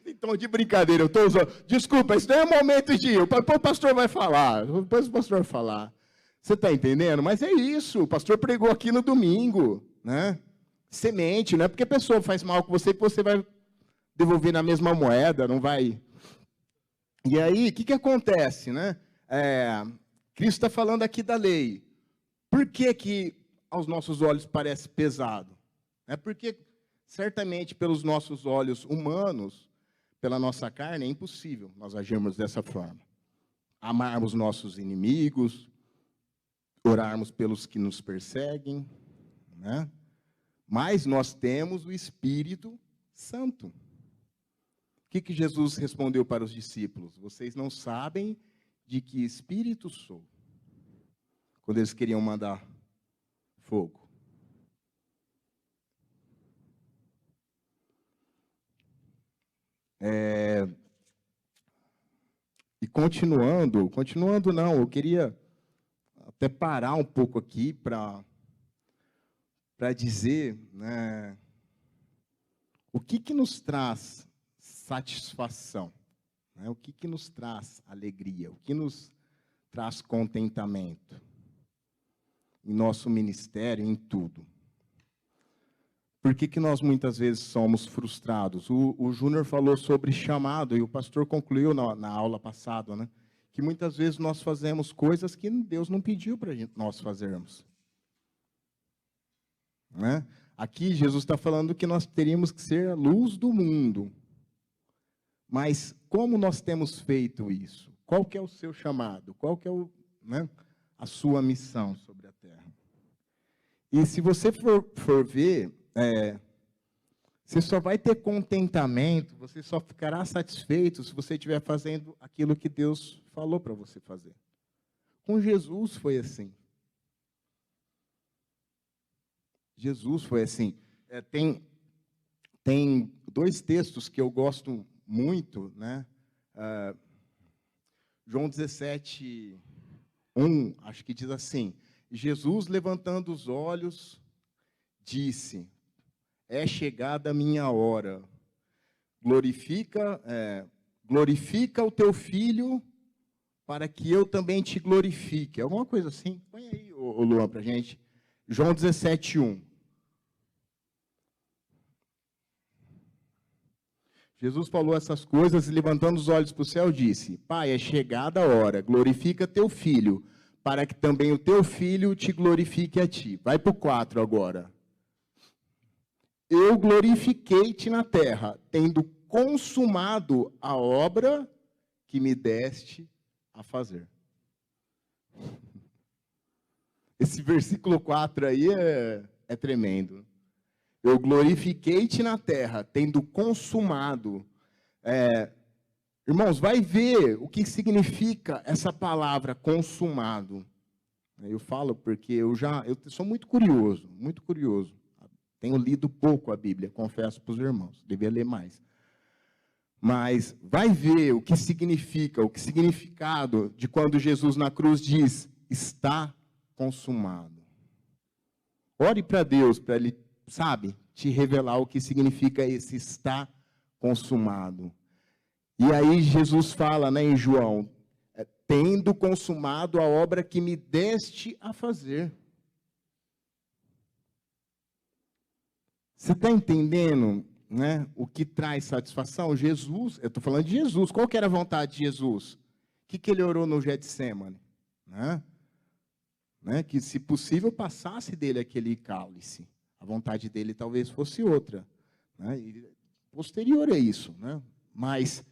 Então, de brincadeira, eu estou usando. Desculpa, isso não é momento de... O pastor vai falar. Depois o pastor vai falar. Você está entendendo? Mas é isso. O pastor pregou aqui no domingo. Né? Semente, não é porque a pessoa faz mal com você que você vai devolver na mesma moeda, não vai... E aí, o que acontece? Né? Cristo está falando aqui da lei. Por que aos nossos olhos parece pesado? Porque, certamente, pelos nossos olhos humanos, pela nossa carne, é impossível nós agirmos dessa forma. Amarmos nossos inimigos, orarmos pelos que nos perseguem, né? Mas nós temos o Espírito Santo. O que Jesus respondeu para os discípulos? Vocês não sabem de que espírito sou. Quando eles queriam mandar fogo. E continuando não, eu queria até parar um pouco aqui para dizer, né, o que nos traz satisfação, né? O que nos traz alegria, o que nos traz contentamento em nosso ministério, em tudo. Por que nós muitas vezes somos frustrados? O Júnior falou sobre chamado, e o pastor concluiu na aula passada, né? Que muitas vezes nós fazemos coisas que Deus não pediu para nós fazermos. Né? Aqui Jesus está falando que nós teríamos que ser a luz do mundo. Mas como nós temos feito isso? Qual que é o seu chamado? Qual que é a sua missão sobre a terra? E se você for ver, você só vai ter contentamento, você só ficará satisfeito se você estiver fazendo aquilo que Deus falou para você fazer. Com Jesus foi assim. Jesus foi assim. Tem dois textos que eu gosto muito, né? João 17, 1, acho que diz assim: Jesus, levantando os olhos, disse: é chegada a minha hora. Glorifica o teu filho, para que eu também te glorifique. Alguma coisa assim? Põe aí, ô Luan, para a gente. João 17, 1. Jesus falou essas coisas e, levantando os olhos para o céu, disse: Pai, é chegada a hora, glorifica teu filho, para que também o teu filho te glorifique a ti. Vai para o 4 agora. Eu glorifiquei-te na terra, tendo consumado a obra que me deste a fazer. Esse versículo 4 aí é tremendo. Eu glorifiquei-te na terra, tendo consumado. Irmãos, vai ver o que significa essa palavra consumado. Eu falo porque eu sou muito curioso, muito curioso. Tenho lido pouco a Bíblia, confesso para os irmãos, devia ler mais. Mas vai ver o que significa, o significado de quando Jesus na cruz diz: está consumado. Ore para Deus, para Ele, te revelar o que significa esse está consumado. E aí Jesus fala, né, em João, tendo consumado a obra que me deste a fazer. Você está entendendo, né, o que traz satisfação? Jesus, eu estou falando de Jesus. Qual que era a vontade de Jesus? O que ele orou no Getsemane? Que, se possível, passasse dele aquele cálice. A vontade dele talvez fosse outra. E posterior a isso. Mas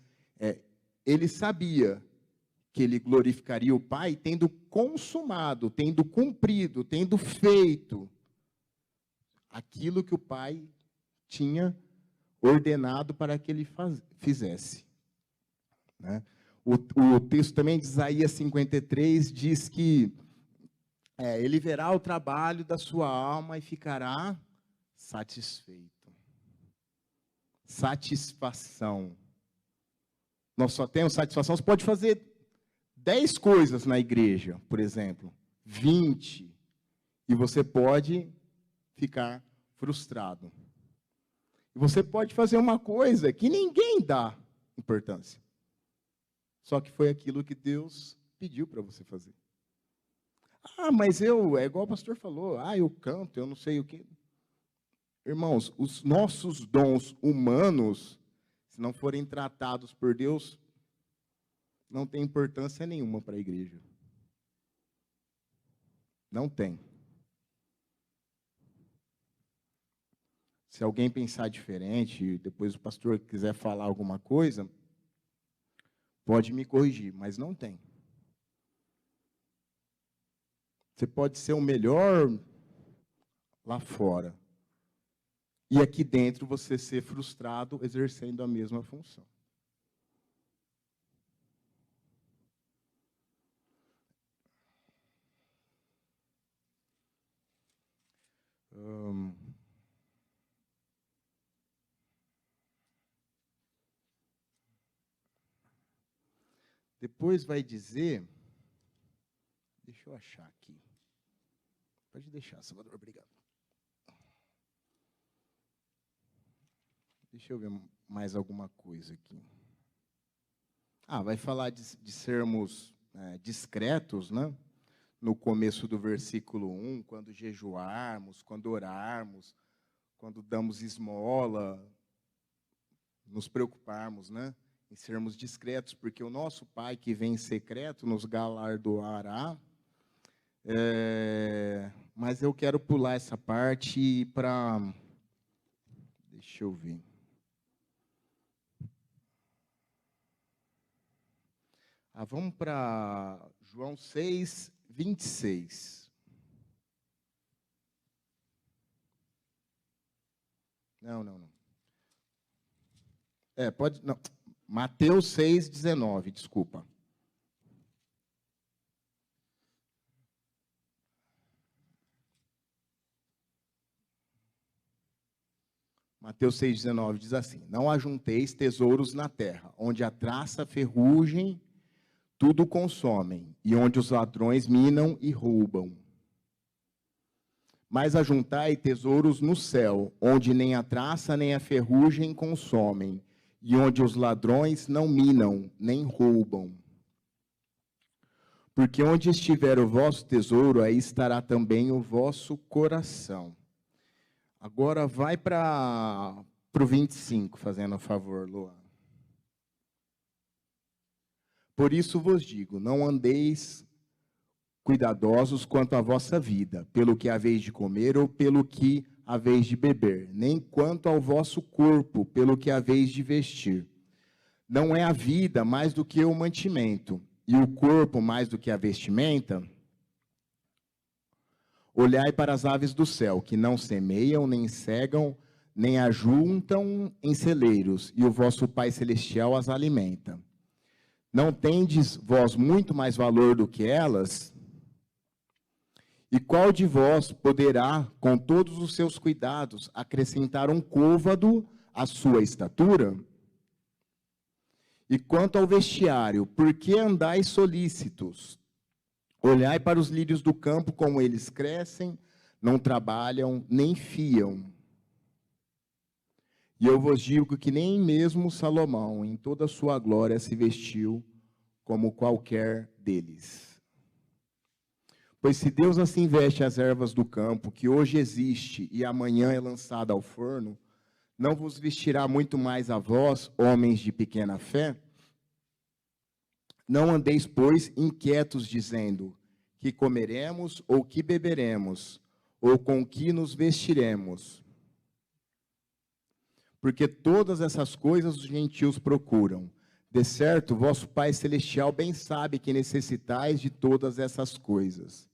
ele sabia que ele glorificaria o Pai tendo consumado, tendo cumprido, tendo feito aquilo que o Pai tinha ordenado para que ele fizesse. O texto também de Isaías 53 diz que ele verá o trabalho da sua alma e ficará satisfeito. Satisfação. Nós só temos satisfação. Você pode fazer 10 coisas na igreja, por exemplo, 20, e você pode ficar frustrado. E você pode fazer uma coisa que ninguém dá importância. Só que foi aquilo que Deus pediu para você fazer. Mas é igual o pastor falou, eu canto, eu não sei o quê. Irmãos, os nossos dons humanos, se não forem tratados por Deus, não tem importância nenhuma para a igreja. Não tem. Se alguém pensar diferente, depois o pastor quiser falar alguma coisa, pode me corrigir, mas não tem. Você pode ser o melhor lá fora, e aqui dentro você ser frustrado exercendo a mesma função. Depois vai dizer, deixa eu achar aqui. Pode deixar, Salvador, obrigado. Deixa eu ver mais alguma coisa aqui. Vai falar de sermos discretos, né? No começo do versículo 1, quando jejuarmos, quando orarmos, quando damos esmola, nos preocuparmos, né? Em sermos discretos, porque o nosso Pai que vem em secreto nos galardoará. Mas eu quero pular essa parte para... Deixa eu ver. Vamos para João 6, 26. Não. Pode... Não. Mateus 6, 19, desculpa. Mateus 6,19 diz assim: não ajunteis tesouros na terra, onde a traça, a ferrugem, tudo consomem, e onde os ladrões minam e roubam. Mas ajuntai tesouros no céu, onde nem a traça nem a ferrugem consomem, e onde os ladrões não minam nem roubam. Porque onde estiver o vosso tesouro, aí estará também o vosso coração. Agora vai para o 25, fazendo a favor, Luan. Por isso vos digo, não andeis cuidadosos quanto à vossa vida, pelo que haveis de comer ou pelo que haveis de beber, nem quanto ao vosso corpo, pelo que haveis de vestir. Não é a vida mais do que o mantimento, e o corpo mais do que a vestimenta? Olhai para as aves do céu, que não semeiam, nem cegam, nem ajuntam em celeiros, e o vosso Pai Celestial as alimenta. Não tendes vós muito mais valor do que elas? E qual de vós poderá, com todos os seus cuidados, acrescentar um côvado à sua estatura? E quanto ao vestiário, por que andais solícitos? Olhai para os lírios do campo, como eles crescem, não trabalham, nem fiam. E eu vos digo que nem mesmo Salomão, em toda a sua glória, se vestiu como qualquer deles. Pois se Deus assim veste as ervas do campo, que hoje existe e amanhã é lançada ao forno, não vos vestirá muito mais a vós, homens de pequena fé? Não andeis, pois, inquietos, dizendo: que comeremos, ou que beberemos, ou com que nos vestiremos? Porque todas essas coisas os gentios procuram. De certo, vosso Pai Celestial bem sabe que necessitais de todas essas coisas.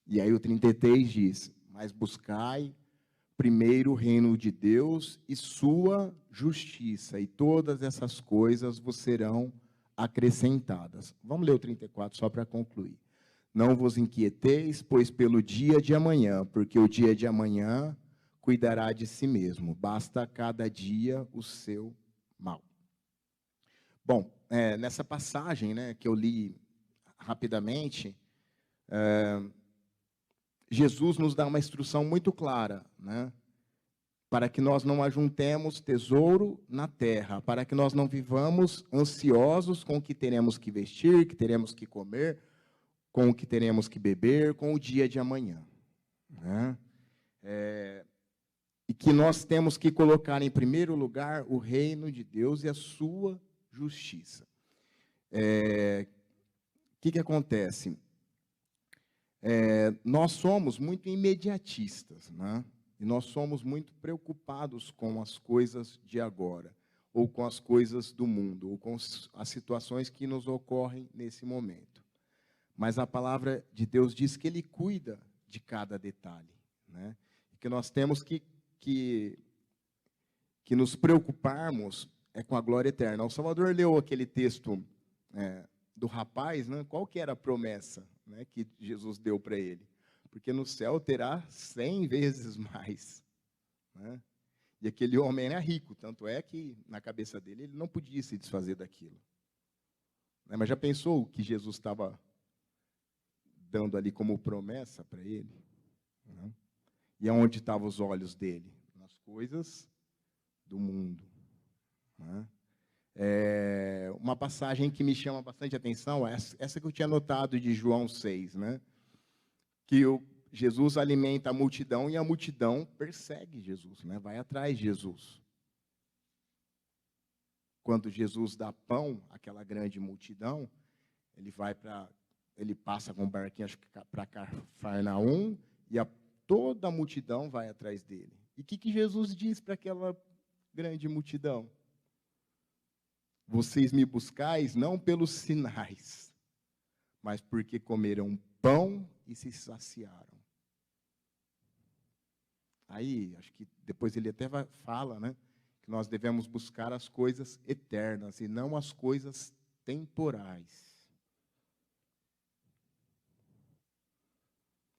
E aí o 33 diz: mas buscai primeiro o reino de Deus e sua justiça, e todas essas coisas vos serão acrescentadas. Vamos ler o 34 só para concluir. Não vos inquieteis, pois pelo dia de amanhã, porque o dia de amanhã cuidará de si mesmo. Basta cada dia o seu mal. Bom, nessa passagem, né, que eu li rapidamente, Jesus nos dá uma instrução muito clara, né, para que nós não ajuntemos tesouro na terra, para que nós não vivamos ansiosos com o que teremos que vestir, que teremos que comer, com o que teremos que beber, com o dia de amanhã, né? E que nós temos que colocar em primeiro lugar o reino de Deus e a sua justiça. O que acontece? Nós somos muito imediatistas, né? E nós somos muito preocupados com as coisas de agora, ou com as coisas do mundo, ou com as situações que nos ocorrem nesse momento. Mas a palavra de Deus diz que Ele cuida de cada detalhe, né? E que nós temos que nos preocuparmos com a glória eterna. O Salvador leu aquele texto do rapaz, né? Qual que era a promessa, né, que Jesus deu para ele? Porque no céu terá 100 vezes mais, né? E aquele homem era rico, tanto é que na cabeça dele ele não podia se desfazer daquilo, né? Mas já pensou o que Jesus estava dando ali como promessa para ele, né? E aonde estavam os olhos dele? Nas coisas do mundo, né? Uma passagem que me chama bastante atenção, essa que eu tinha notado de João 6, né? Que Jesus alimenta a multidão e a multidão persegue Jesus, né? Vai atrás de Jesus. Quando Jesus dá pão àquela grande multidão, ele passa com um barquinho para Cafarnaum e toda a multidão vai atrás dele. E o que Jesus diz para aquela grande multidão? Vocês me buscais não pelos sinais, mas porque comeram pão e se saciaram. Aí, acho que depois ele até fala, né, que nós devemos buscar as coisas eternas e não as coisas temporais.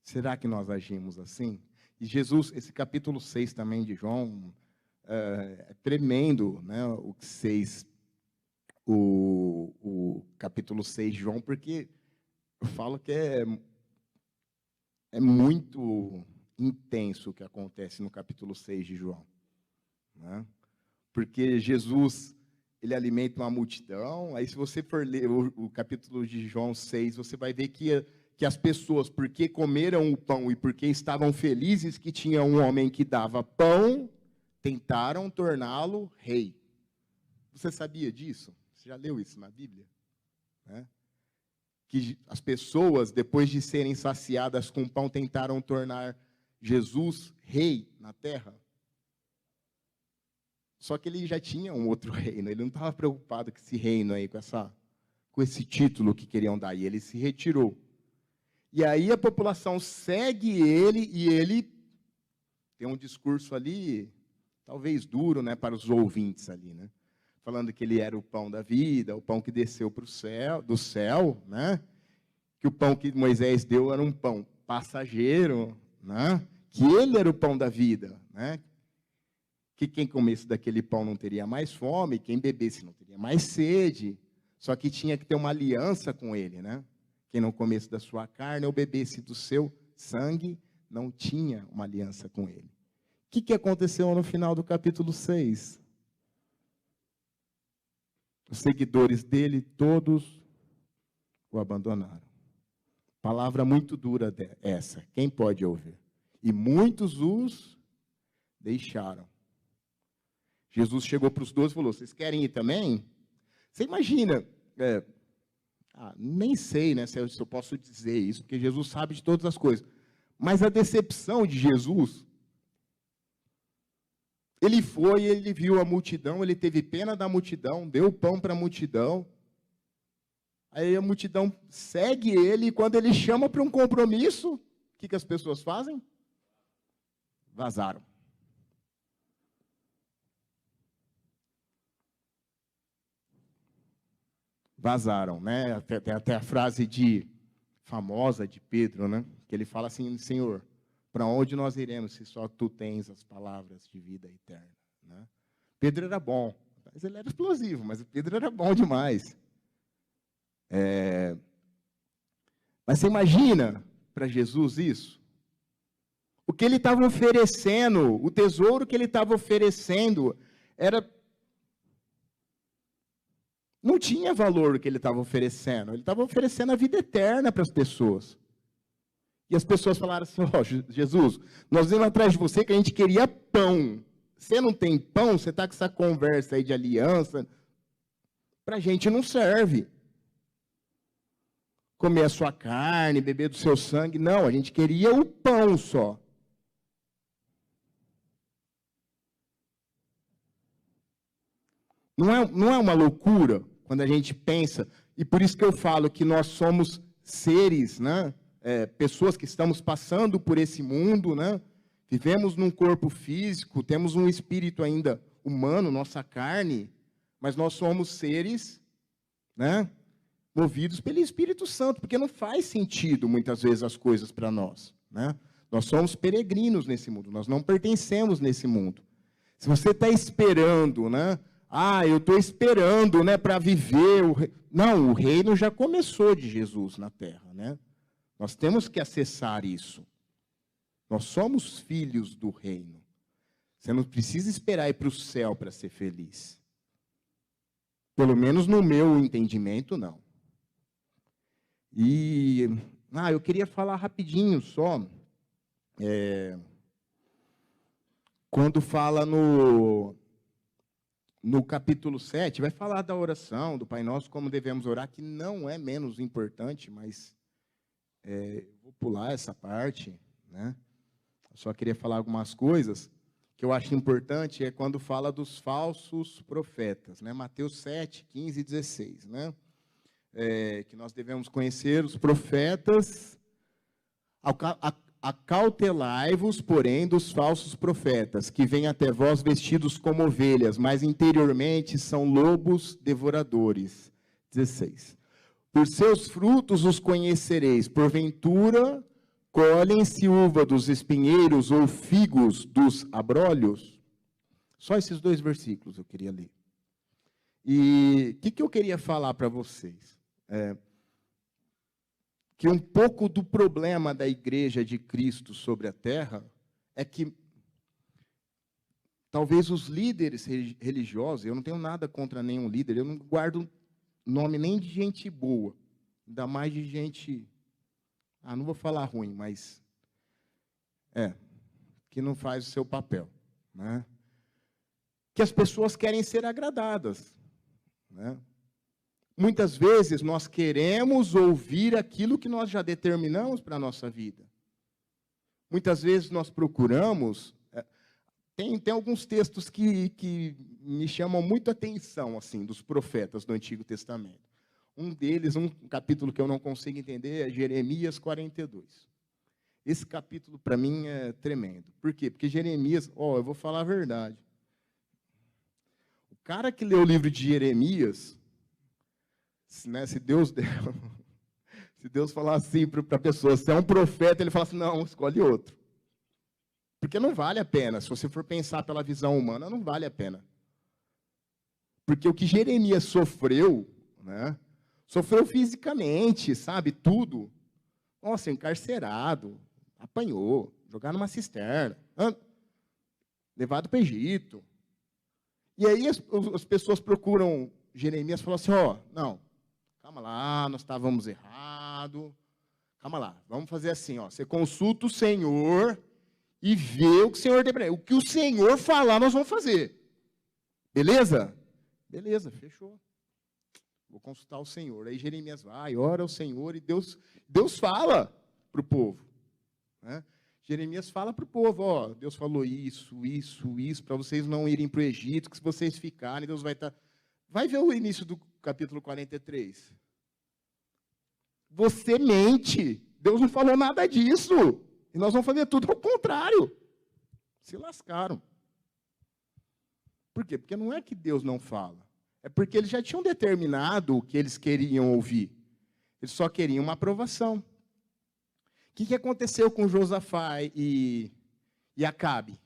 Será que nós agimos assim? E Jesus, esse capítulo 6 também de João, É tremendo, né, o capítulo 6 de João, porque eu falo que é muito intenso o que acontece no capítulo 6 de João, né? Porque Jesus, ele alimenta uma multidão. Aí, se você for ler o capítulo de João 6, você vai ver que as pessoas, porque comeram o pão e porque estavam felizes que tinha um homem que dava pão, tentaram torná-lo rei. Você sabia disso? Você já leu isso na Bíblia? Né? Que as pessoas, depois de serem saciadas com pão, tentaram tornar Jesus rei na terra. Só que ele já tinha um outro reino, ele não estava preocupado com esse reino aí, com esse título que queriam dar, e ele se retirou. E aí a população segue ele, e ele tem um discurso ali, talvez duro, né, para os ouvintes ali, né? Falando que ele era o pão da vida, o pão que desceu do céu, né? Que o pão que Moisés deu era um pão passageiro, né? Que ele era o pão da vida, né? Que quem comesse daquele pão não teria mais fome, quem bebesse não teria mais sede, só que tinha que ter uma aliança com ele, né? Quem não comesse da sua carne ou bebesse do seu sangue, não tinha uma aliança com ele. O que aconteceu no final do capítulo 6? Os seguidores dele, todos o abandonaram. Palavra muito dura essa, quem pode ouvir? E muitos os deixaram. Jesus chegou para os 12 e falou, vocês querem ir também? Você imagina, nem sei, né, se eu posso dizer isso, porque Jesus sabe de todas as coisas. Mas a decepção de Jesus, ele foi, ele viu a multidão, ele teve pena da multidão, deu pão para a multidão. Aí a multidão segue ele, e quando ele chama para um compromisso, o que as pessoas fazem? Vazaram. Vazaram, né? Tem até a frase famosa de Pedro, né? Que ele fala assim, Senhor, para onde nós iremos se só Tu tens as palavras de vida eterna, né? Pedro era bom, mas ele era explosivo, mas Pedro era bom demais. Mas você imagina para Jesus isso? O que ele estava oferecendo, o tesouro que ele estava oferecendo, não tinha valor o que ele estava oferecendo. Ele estava oferecendo a vida eterna para as pessoas. E as pessoas falaram assim, Jesus, nós viemos atrás de você que a gente queria pão. Você não tem pão, você está com essa conversa aí de aliança. Para a gente não serve. Comer a sua carne, beber do seu sangue. Não, a gente queria o pão só. Não é uma loucura quando a gente pensa, e por isso que eu falo que nós somos seres, né? Pessoas que estamos passando por esse mundo, né? Vivemos num corpo físico, temos um espírito ainda humano, nossa carne, mas nós somos seres, né? Movidos pelo Espírito Santo, porque não faz sentido muitas vezes as coisas para nós, né? Nós somos peregrinos nesse mundo, nós não pertencemos nesse mundo. Se você está esperando, né? Eu estou esperando, né, para viver. Não, o reino já começou de Jesus na terra, né? Nós temos que acessar isso. Nós somos filhos do reino. Você não precisa esperar ir para o céu para ser feliz. Pelo menos no meu entendimento, não. E eu queria falar rapidinho só. Quando fala no capítulo 7, vai falar da oração, do Pai Nosso, como devemos orar, que não é menos importante, mas vou pular essa parte, né? Eu só queria falar algumas coisas que eu acho importante, é quando fala dos falsos profetas, né? Mateus 7, 15 e 16, né? Que nós devemos conhecer os profetas, acautelai-vos, porém, dos falsos profetas, que vêm até vós vestidos como ovelhas, mas interiormente são lobos devoradores. 16. Por seus frutos os conhecereis, porventura colhem-se uva dos espinheiros ou figos dos abrolhos? Só esses 2 versículos eu queria ler. E o que eu queria falar para vocês? Que um pouco do problema da igreja de Cristo sobre a terra é que talvez os líderes religiosos, eu não tenho nada contra nenhum líder, eu não guardo nome nem de gente boa, ainda mais de gente, não vou falar ruim, mas que não faz o seu papel, né? Que as pessoas querem ser agradadas, né? Muitas vezes nós queremos ouvir aquilo que nós já determinamos para a nossa vida. Muitas vezes nós procuramos. Tem alguns textos que me chamam muito a atenção, assim, dos profetas do Antigo Testamento. Um deles, um capítulo que eu não consigo entender, é Jeremias 42. Esse capítulo, para mim, é tremendo. Por quê? Porque Jeremias, eu vou falar a verdade. O cara que lê o livro de Jeremias, né, se Deus falar assim para a pessoa, se é um profeta, ele fala assim, não, escolhe outro. Porque não vale a pena. Se você for pensar pela visão humana, não vale a pena. Porque o que Jeremias sofreu, né, sofreu fisicamente, sabe, tudo. Nossa, encarcerado, apanhou, jogar numa cisterna, levado para o Egito. E aí as pessoas procuram Jeremias e falam assim, não, calma lá, nós estávamos errados. Calma lá, vamos fazer assim, você consulta o Senhor e vê o que o Senhor tem para ele. O que o Senhor falar, nós vamos fazer. Beleza? Beleza, fechou. Vou consultar o Senhor. Aí Jeremias vai, ora ao Senhor e Deus fala para o povo. Né? Jeremias fala para o povo, Deus falou isso, para vocês não irem para o Egito, que se vocês ficarem, Deus vai estar... Vai ver o início do capítulo 43. Você mente. Deus não falou nada disso. E nós vamos fazer tudo ao contrário. Se lascaram. Por quê? Porque não é que Deus não fala. É porque eles já tinham determinado o que eles queriam ouvir. Eles só queriam uma aprovação. O que aconteceu com Josafá e Acabe?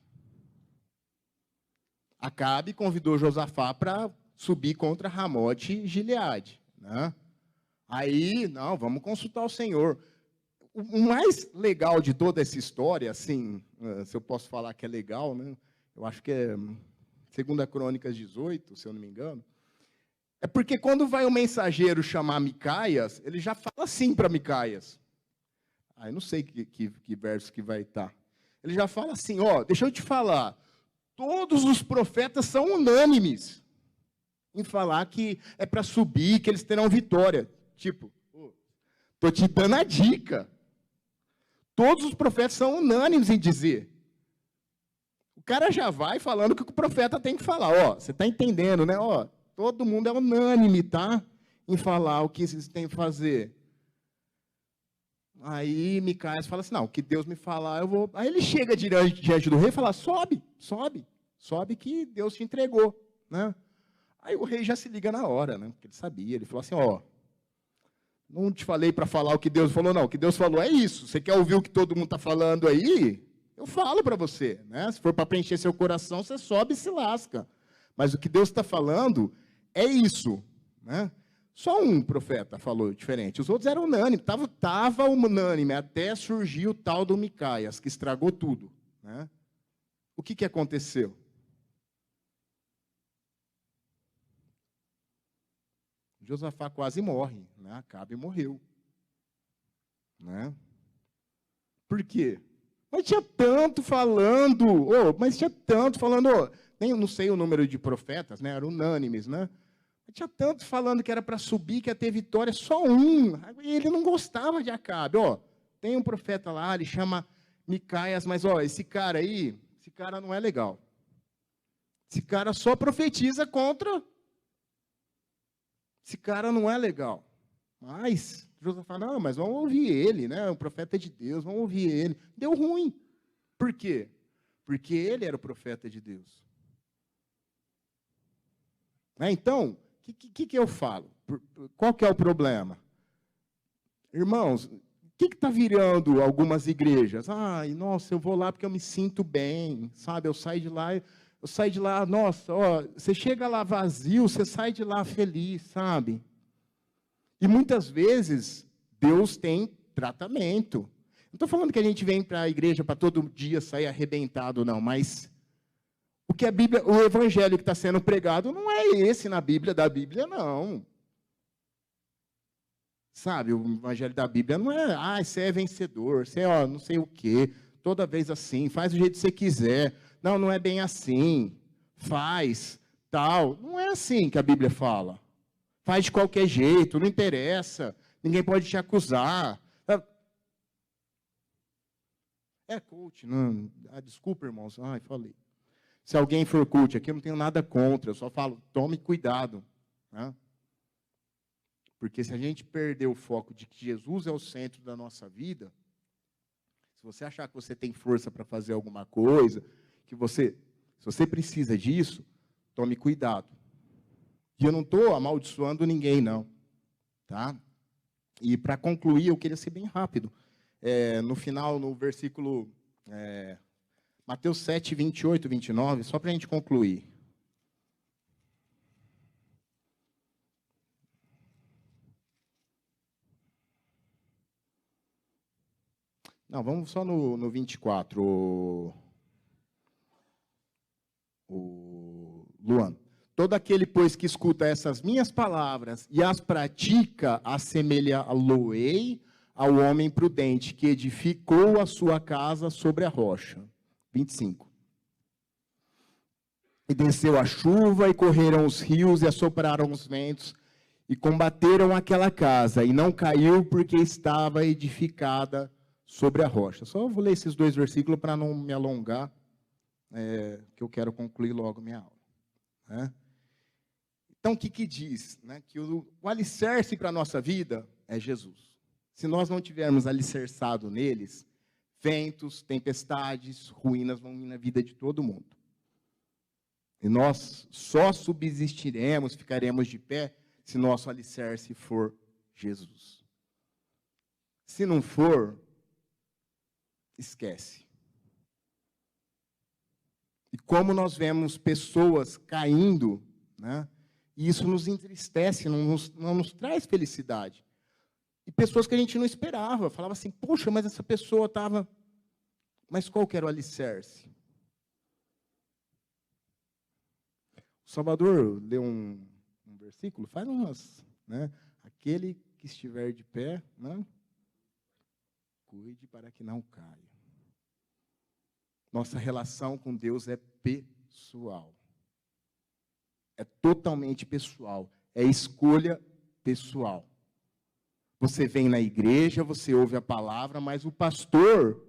Acabe convidou Josafá para subir contra Ramote e Gileade. Né? Aí, não, vamos consultar o Senhor. O mais legal de toda essa história, assim, se eu posso falar que é legal, né? Eu acho que é 2 Crônicas 18, se eu não me engano, é porque quando vai o mensageiro chamar Micaias, ele já fala assim para Micaias. Eu não sei que verso que vai estar. Ele já fala assim, deixa eu te falar, todos os profetas são unânimes em falar que é para subir, que eles terão vitória. Tipo, estou te dando a dica. Todos os profetas são unânimes em dizer. O cara já vai falando o que o profeta tem que falar. Você está entendendo, né? Todo mundo é unânime, tá? Em falar o que vocês têm que fazer. Aí Micaias fala assim, não, o que Deus me falar, eu vou... Aí ele chega diante do rei e fala, sobe que Deus te entregou, né? Aí o rei já se liga na hora, né? Porque ele sabia, ele falou assim, não te falei para falar o que Deus falou, não. O que Deus falou é isso. Você quer ouvir o que todo mundo está falando aí? Eu falo para você, né? Se for para preencher seu coração, você sobe e se lasca. Mas o que Deus está falando é isso, né? Só um profeta falou diferente. Os outros eram unânimes. Estava unânime até surgir o tal do Micaias, que estragou tudo, né? O que aconteceu? Josafá quase morre, né? Acabe morreu, né? Por quê? Mas tinha tanto falando, nem não sei o número de profetas, né? Eram unânimes, né? Mas tinha tanto falando que era para subir, que ia ter vitória, só um. E ele não gostava de Acabe. Tem um profeta lá, ele chama Micaias, mas esse cara não é legal. Esse cara só profetiza contra. Esse cara não é legal. Mas Josafá, não, mas vamos ouvir ele, né? O profeta de Deus, vamos ouvir ele. Deu ruim. Por quê? Porque ele era o profeta de Deus. Então, o que eu falo? Qual que é o problema? Irmãos, o que está virando algumas igrejas? Nossa, eu vou lá porque eu me sinto bem, sabe? Eu saio de lá, Eu saio de lá, nossa, ó, você chega lá vazio, você sai de lá feliz, sabe? E muitas vezes, Deus tem tratamento. Não estou falando que a gente vem para a igreja para todo dia sair arrebentado, não, mas o que a Bíblia, o evangelho que está sendo pregado não é esse na Bíblia, da Bíblia, não. Sabe, o evangelho da Bíblia não é, você é vencedor, você é, ó, não sei o quê, toda vez assim, faz do jeito que você quiser. Não, não é bem assim. Faz, tal. Não é assim que a Bíblia fala. Faz de qualquer jeito, não interessa. Ninguém pode te acusar. É coach, não. Desculpa, irmãos. Ai, falei. Se alguém for coach aqui, eu não tenho nada contra. Eu só falo, tome cuidado. Né? Porque se a gente perder o foco de que Jesus é o centro da nossa vida, se você achar que você tem força para fazer alguma coisa, se você precisa disso, tome cuidado. E eu não estou amaldiçoando ninguém, não. Tá? E para concluir, eu queria ser bem rápido. No final, no versículo Mateus 7, 28, 29, só para a gente concluir. Não, vamos só no 24, o Luan. Todo aquele, pois, que escuta essas minhas palavras e as pratica, assemelha-lo-ei ao homem prudente, que edificou a sua casa sobre a rocha. 25. E desceu a chuva, e correram os rios, e assopraram os ventos, e combateram aquela casa, e não caiu, porque estava edificada sobre a rocha. Só vou ler esses 2 versículos para não me alongar, que eu quero concluir logo minha aula. Né? Então, o que diz? Né? Que o alicerce para a nossa vida é Jesus. Se nós não tivermos alicerçado neles, ventos, tempestades, ruínas vão vir na vida de todo mundo. E nós só subsistiremos, ficaremos de pé, se nosso alicerce for Jesus. Se não for, esquece. E como nós vemos pessoas caindo, né? E isso nos entristece, não nos traz felicidade. E pessoas que a gente não esperava, falava assim, poxa, mas essa pessoa estava... Mas qual que era o alicerce? O Salvador leu um versículo, faz umas... Né? Aquele que estiver de pé, né? Cuide para que não caia. Nossa relação com Deus é pessoal. É totalmente pessoal. É escolha pessoal. Você vem na igreja, você ouve a palavra, mas o pastor,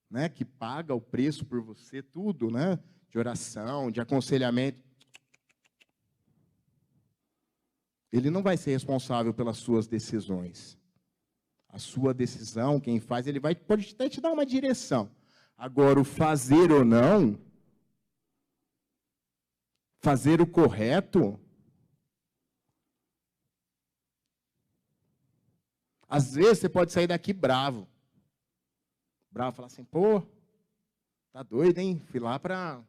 né, que paga o preço por você, tudo, né, de oração, de aconselhamento, ele não vai ser responsável pelas suas decisões. A sua decisão, quem faz, pode até te dar uma direção. Agora, o fazer ou não, fazer o correto, às vezes você pode sair daqui bravo. Bravo, falar assim, pô, tá doido, hein? Fui lá para...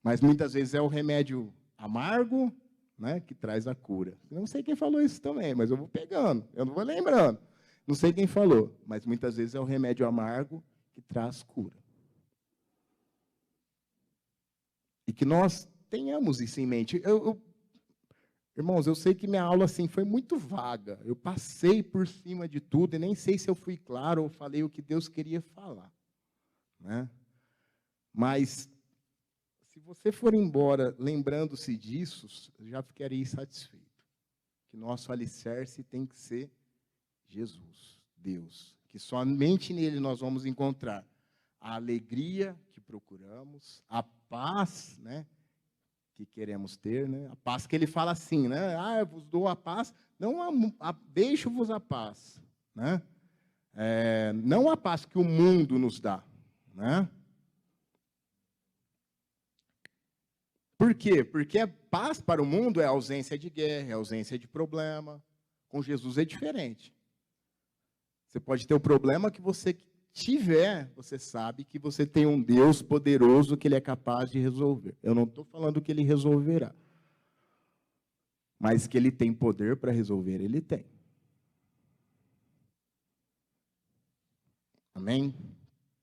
Mas muitas vezes é o remédio amargo, né, que traz a cura. Eu não sei quem falou isso também, mas eu vou pegando, eu não vou lembrando. Não sei quem falou, mas muitas vezes é o remédio amargo que traz cura. E que nós tenhamos isso em mente. Irmãos, eu sei que minha aula assim, foi muito vaga. Eu passei por cima de tudo e nem sei se eu fui claro ou falei o que Deus queria falar. Né? Mas, se você for embora lembrando-se disso, já ficaria satisfeito. Que nosso alicerce tem que ser Jesus, Deus. Que somente nele nós vamos encontrar a alegria que procuramos, a paz, né, que queremos ter, né? A paz que ele fala assim, né? Eu vos dou a paz, não deixo-vos a paz, né? Não a paz que o mundo nos dá, né? Por quê? Porque a paz para o mundo é a ausência de guerra, é a ausência de problema. Com Jesus é diferente. Você pode ter o problema que você tiver, você sabe que você tem um Deus poderoso que Ele é capaz de resolver. Eu não estou falando que Ele resolverá, mas que Ele tem poder para resolver, Ele tem. Amém?